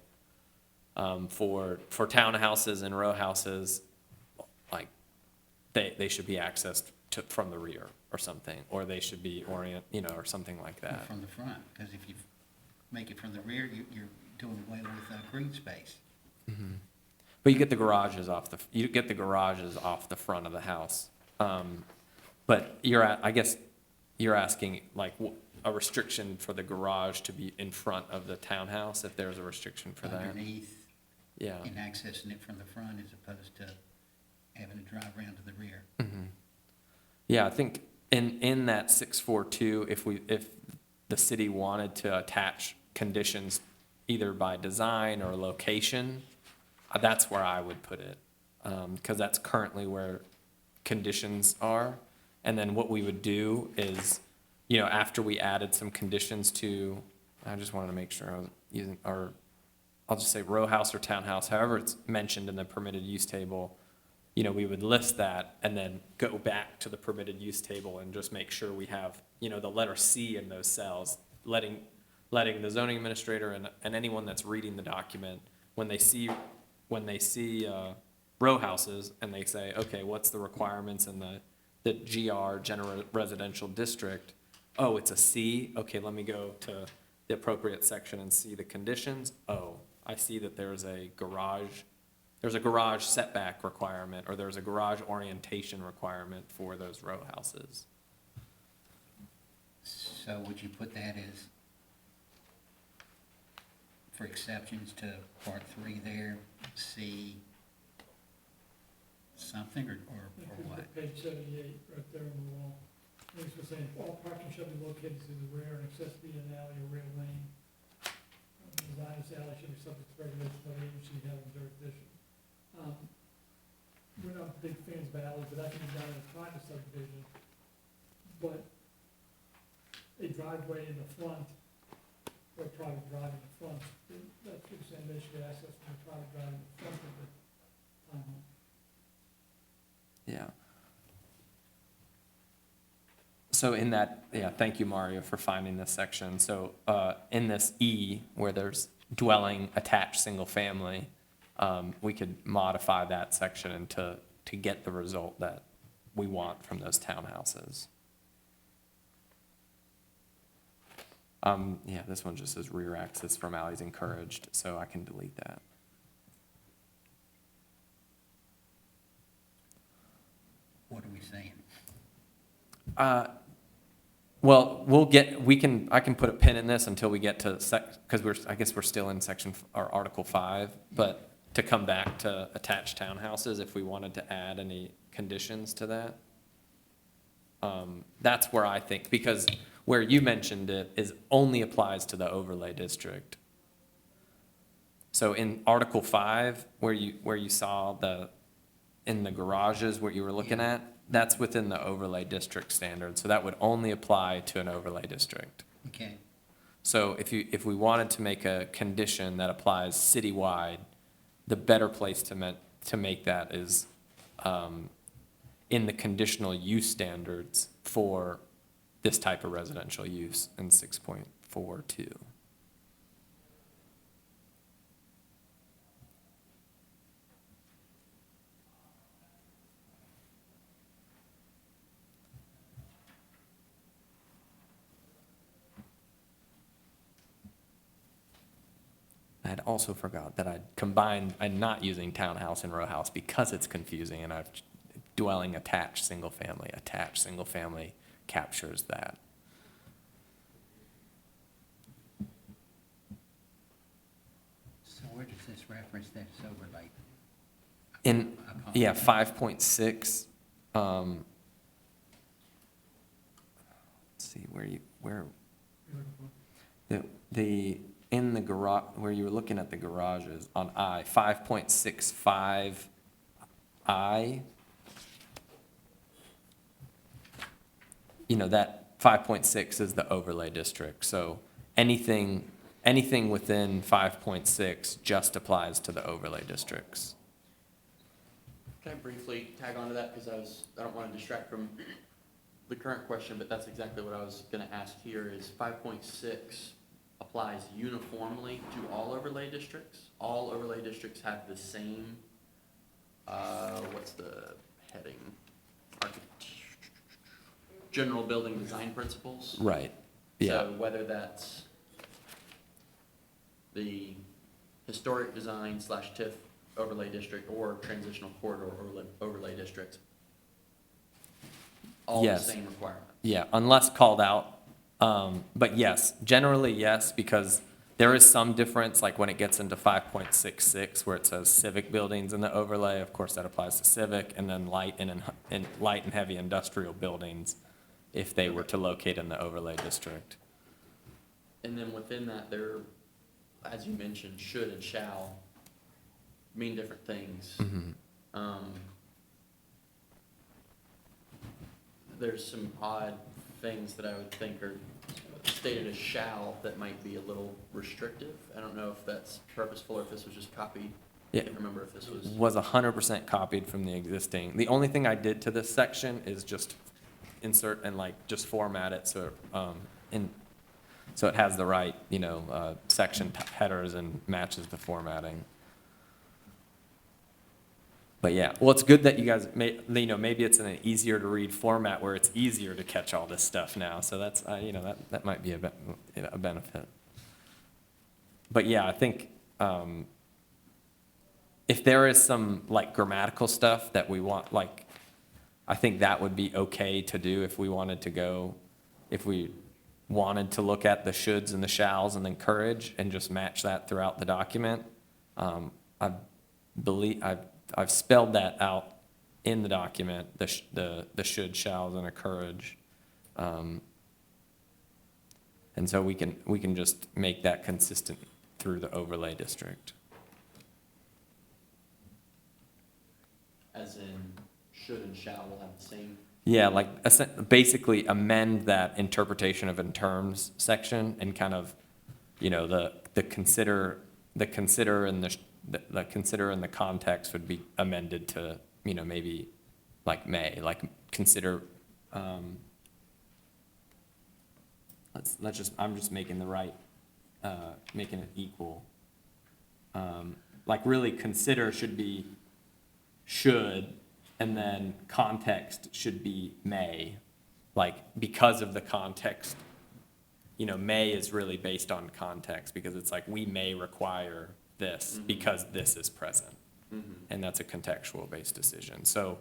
A: for townhouses and row houses, like they should be accessed from the rear or something, or they should be you know, or something like that.
B: From the front, because if you make it from the rear, you're doing away with green space.
A: Mm-hmm. But you get the garages off the front of the house. But I guess you're asking like a restriction for the garage to be in front of the townhouse, if there's a restriction for that.
B: Underneath,
A: Yeah.
B: and accessing it from the front as opposed to having to drive around to the rear.
A: Mm-hmm. Yeah, I think in that 642, if the city wanted to attach conditions either by design or location, that's where I would put it, because that's currently where conditions are. And then what we would do is, you know, after we added some conditions to, I just wanted to make sure I was using, or I'll just say row house or townhouse, however it's mentioned in the permitted use table, you know, we would list that and then go back to the permitted use table and just make sure we have, you know, the letter C in those cells, letting the zoning administrator and anyone that's reading the document, when they see row houses and they say, okay, what's the requirements in the GR, general residential district? Oh, it's a C. Okay, let me go to the appropriate section and see the conditions. Oh, I see that there's a garage setback requirement, or there's a garage orientation requirement for those row houses.
B: So So would you put that as for exceptions to part 3 there, C something, or what?
F: Page 78, right there on the wall. Thanks for saying, all parking shall be located to the rear and access via an alley or rear lane. Design of this alley should be subject to regulations by the agency having jurisdiction. We're not big fans of alleys, but that can be done in a private subdivision. But a driveway in the front, or a private drive in the front, that's what you're saying, they should get access to a private drive in the front of the townhome.
A: Yeah. So in that, yeah, thank you, Mario, for finding this section. So in this E, where there's dwelling attached single family, we could modify that section to get the result that we want from those townhouses. Yeah, this one just says rear access from alleys encouraged, so I can delete that.
B: What are we saying?
A: Well, I can put a pin in this until we get to because I guess we're still in Article 5, but to come back to attached townhouses, if we wanted to add any conditions to that. That's where I think, because where you mentioned it is only applies to the overlay district. So in Article 5, where you saw in the garages, what you were looking at, that's within the overlay district standard. So that would only apply to an overlay district.
B: Okay,
A: So if we wanted to make a condition that applies citywide, the better place to make that is in the conditional use standards for this type of residential use in 6.42. I had also forgot that I'm not using townhouse and row house because it's confusing, and I've dwelling attached single family captures that.
B: so where does this reference this overlay?
A: Yeah, 5.6, let's see, in the garage, where you were looking at the garages on 5.65I, that 5.6 is the overlay district. So anything within 5.6 just applies to the overlay districts.
H: Can I briefly tag on to that, because I don't want to distract from the current question, but that's exactly what I was going to ask here, is 5.6 applies uniformly to all overlay districts. All overlay districts have the same, what's the heading? General building design principles.
A: Right, yeah.
H: So whether that's the historic design / TIF overlay district or transitional corridor overlay district, all the
A: Yes.
H: same requirement.
A: Yeah, unless called out. But yes, generally yes, because there is some difference, like when it gets into 5.66, where it says civic buildings in the overlay, of course that applies to civic, and then light and heavy industrial buildings, if they were to locate in the overlay district.
H: And then within that, there, as you mentioned, should and shall mean different things. There's some odd things that I would think are stated as shall that might be a little restrictive. I don't know if that's purposeful or if this was just copied.
A: Yeah.
H: I can't remember if this was.
A: Was 100% copied from the existing. The only thing I did to this section is just insert and just format it so it has the right, section headers and matches the formatting. But yeah, well, it's good that you guys maybe it's in an easier to read format where it's easier to catch all this stuff now. So that's, that might be a benefit. But yeah, I think, if there is some grammatical stuff that we want, I think that would be okay to do if we wanted to go, if we wanted to look at the shoulds and the shalls and encourage and just match that throughout the document, I believe, I've spelled that out in the document, the should, shalls, and encourage. And so we can just make that consistent through the overlay district.
H: As in, should and shall will have the same.
A: Yeah, like basically amend that interpretation of in terms section and kind of, you know, the consider and the consider in the context would be amended to, you know, maybe like may, like consider, I'm just making the right, making it equal. Like really consider should be should, and then context should be may, like because of the context. You know, may is really based on context because it's like we may require this because this is present. And that's a contextual based decision. So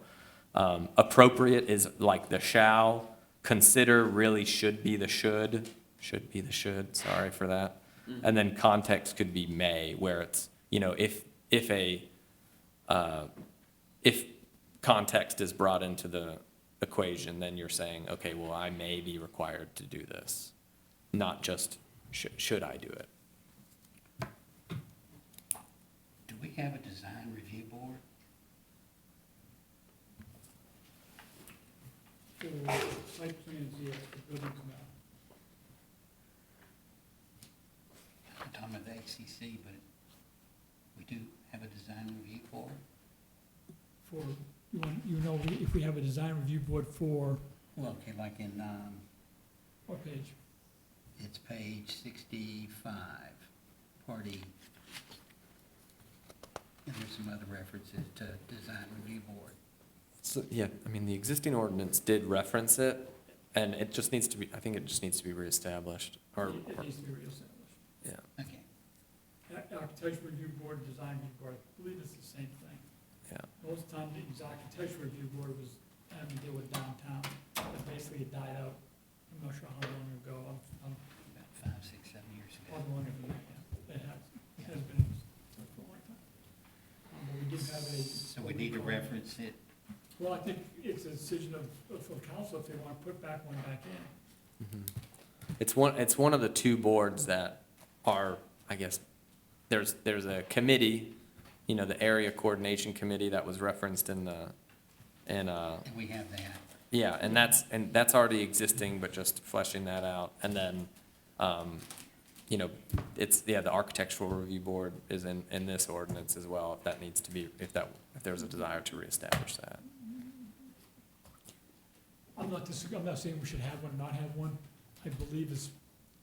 A: appropriate is like the shall, consider really should be the should sorry for that. And then context could be may, where it's, you know, if context is brought into the equation, then you're saying, okay, well, I may be required to do this, not just should I do it.
B: Do we have a design review board?
F: For site plans, yes, for buildings, no.
B: I'm talking about the ACC, but we do have a design review board?
F: For, you know, if we have a design review board for,
B: Well, okay, like in,
F: what page?
B: it's page 65, part E. And there's some other references to design review board.
A: So, yeah, I mean, the existing ordinance did reference it, and it just needs to be, I think it just needs to be reestablished, or,
F: It needs to be reestablished.
A: yeah,
B: Okay.
F: Architectural review board, design review board, I believe it's the same thing.
A: yeah.
F: Most of the time, the architectural review board was having to deal with downtown, but basically it died out. I'm not sure how long ago, I'm
B: About 5, 6, 7 years ago.
F: probably longer than that, yeah. It has been for a long time. But we do have a.
B: So we need to reference it.
F: Well, I think it's a decision for council if they want to put one back in.
A: It's one of the two boards that are, I guess, there's a committee, you know, the area coordination committee that was referenced in the,
B: And we have that.
A: yeah, and that's already existing, but just fleshing that out. And then, you know, the architectural review board is in this ordinance as well, if that needs to be, if there's a desire to reestablish that.
F: I'm not saying we should have one or not have one. I believe it's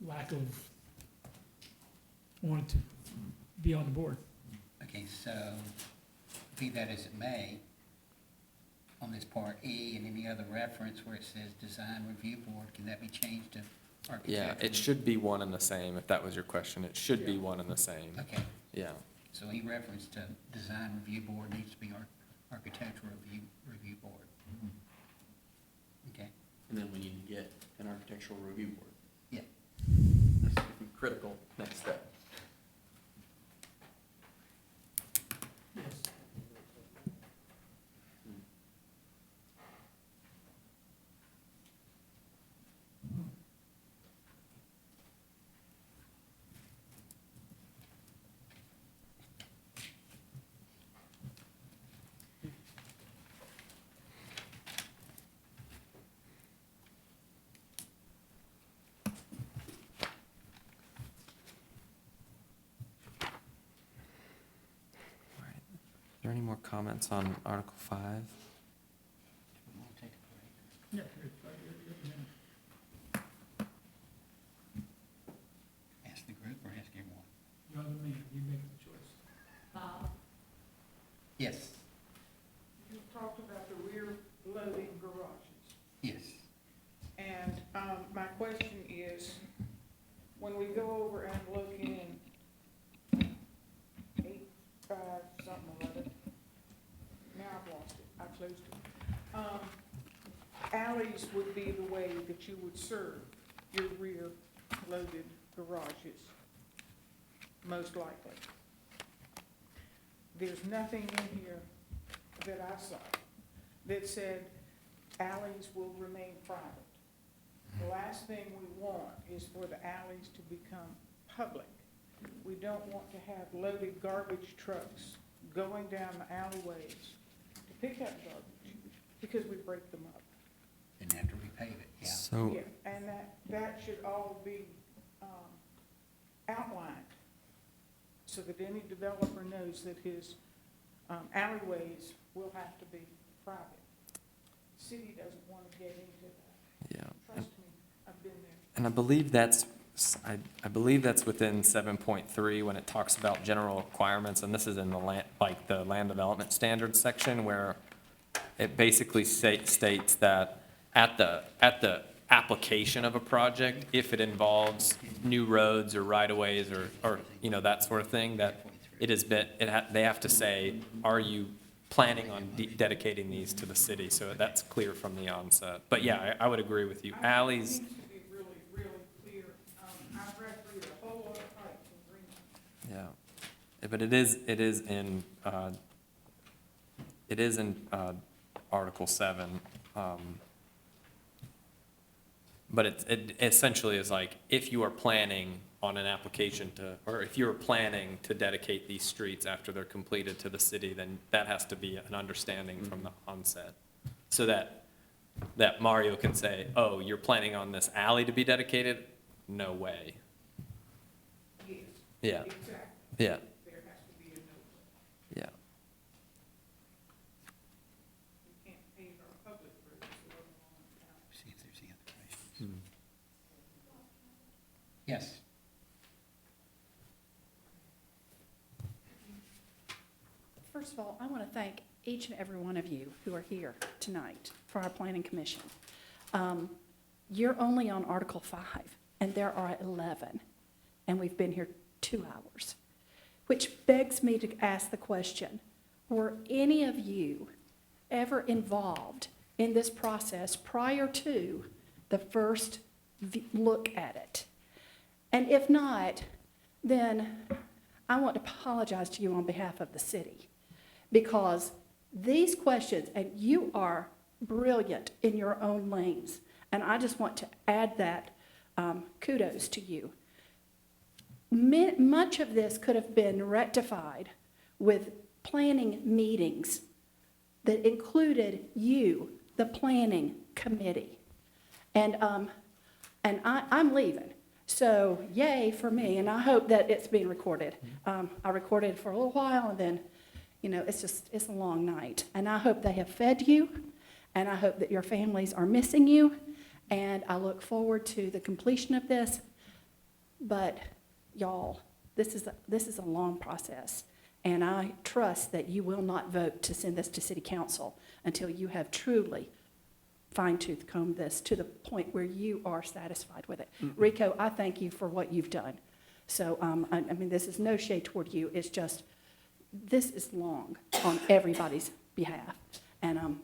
F: lack of wanting to be on the board.
B: Okay, so be that as it may, on this part E and any other reference where it says design review board, can that be changed to architectural?
A: Yeah, it should be one and the same, if that was your question. It should be one and the same,
B: Okay,
A: yeah.
B: so any reference to design review board needs to be architectural review board. Okay,
H: And then we need to get an architectural review board.
B: yeah.
H: That's a critical next step.
F: Yes.
A: Are there any more comments on Article 5?
B: We want to take a break.
F: Yeah.
B: Ask the group or ask everyone?
F: You're the man, you make the choice.
B: Yes,
I: You talked about the rear loading garages.
B: yes.
I: And, my question is, when we go over and look in 8, something or other, now I've lost it, I closed it. Alleys would be the way that you would serve your rear loaded garages, most likely. There's nothing in here that I saw that said alleys will remain private. The last thing we want is for the alleys to become public. We don't want to have loaded garbage trucks going down the alleyways to pick up garbage, because we break them up.
B: Then have to repave it, yeah.
A: So,
I: Yeah, and that should all be outlined, so that any developer knows that his alleyways will have to be private. The city doesn't want to get into that.
A: yeah.
I: Trust me, I've been there.
A: And I believe I believe that's within 7.3 when it talks about general requirements, and this is in the land, like the land development standards section, where it basically states that at the application of a project, if it involves new roads or right-of-ways or, you know, that sort of thing, that it has been, they have to say, are you planning on dedicating these to the city? So that's clear from the onset. But yeah, I would agree with you. Alleys,
I: It needs to be really, really clear. I've read through a whole lot of pipes in Greenland.
A: yeah. But it is in Article 7. But it essentially is like, if you are planning on an application to, or if you're planning to dedicate these streets after they're completed to the city, then that has to be an understanding from the onset. So that Mario can say, oh, you're planning on this alley to be dedicated? No way.
I: Yes,
A: Yeah,
I: exactly.
A: yeah,
I: There has to be a note.
A: yeah.
I: We can't pave our public roads or along town.
B: See if there's any other questions. Yes.
K: First of all, I want to thank each and every one of you who are here tonight for our planning commission. You're only on Article 5, and there are 11, and we've been here 2 hours, which begs me to ask the question, were any of you ever involved in this process prior to the first look at it? And if not, then I want to apologize to you on behalf of the city, because these questions, and you are brilliant in your own lanes, and I just want to add that kudos to you. Much of this could have been rectified with planning meetings that included you, the planning committee. And I'm leaving. So yay for me, and I hope that it's being recorded. I recorded for a little while, and then, you know, it's a long night. And I hope they have fed you, and I hope that your families are missing you, and I look forward to the completion of this. But y'all, this is a long process, and I trust that you will not vote to send this to city council until you have truly fine-tooth combed this to the point where you are satisfied with it. Rico, I thank you for what you've done. So, I mean, this is no shade toward you. It's just, this is long on everybody's behalf. And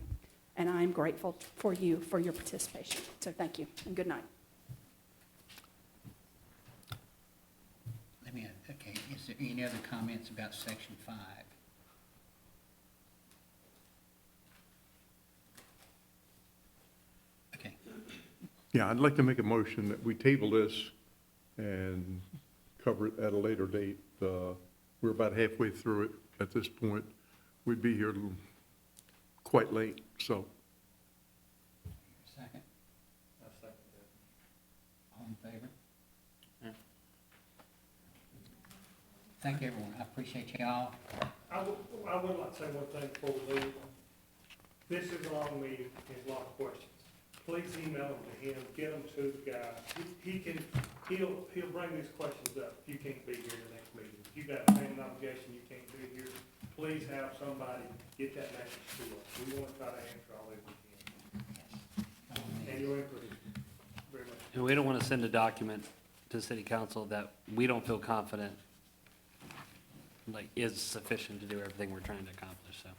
K: I'm grateful for you, for your participation. So thank you, and good night.
B: Okay, is there any other comments about section 5? Okay,
J: Yeah, I'd like to make a motion that we table this and cover it at a later date. We're about halfway through it at this point. We'd be here quite late, so.
B: second? All in favor?
H: Yeah.
B: Thank you, everyone. I appreciate y'all.
C: I would like to say one thing before we leave. This is a long meeting, there's a lot of questions. Please email them to him, get them to the guy. He'll bring these questions up if you can't be here the next meeting. If you've got a family obligation, you can't be here, please have somebody get that message to us. We want to try to answer all that we can. And your input is very much.
D: And we don't want to send a document to city council that we don't feel confident, like, is sufficient to do everything we're trying to accomplish, so.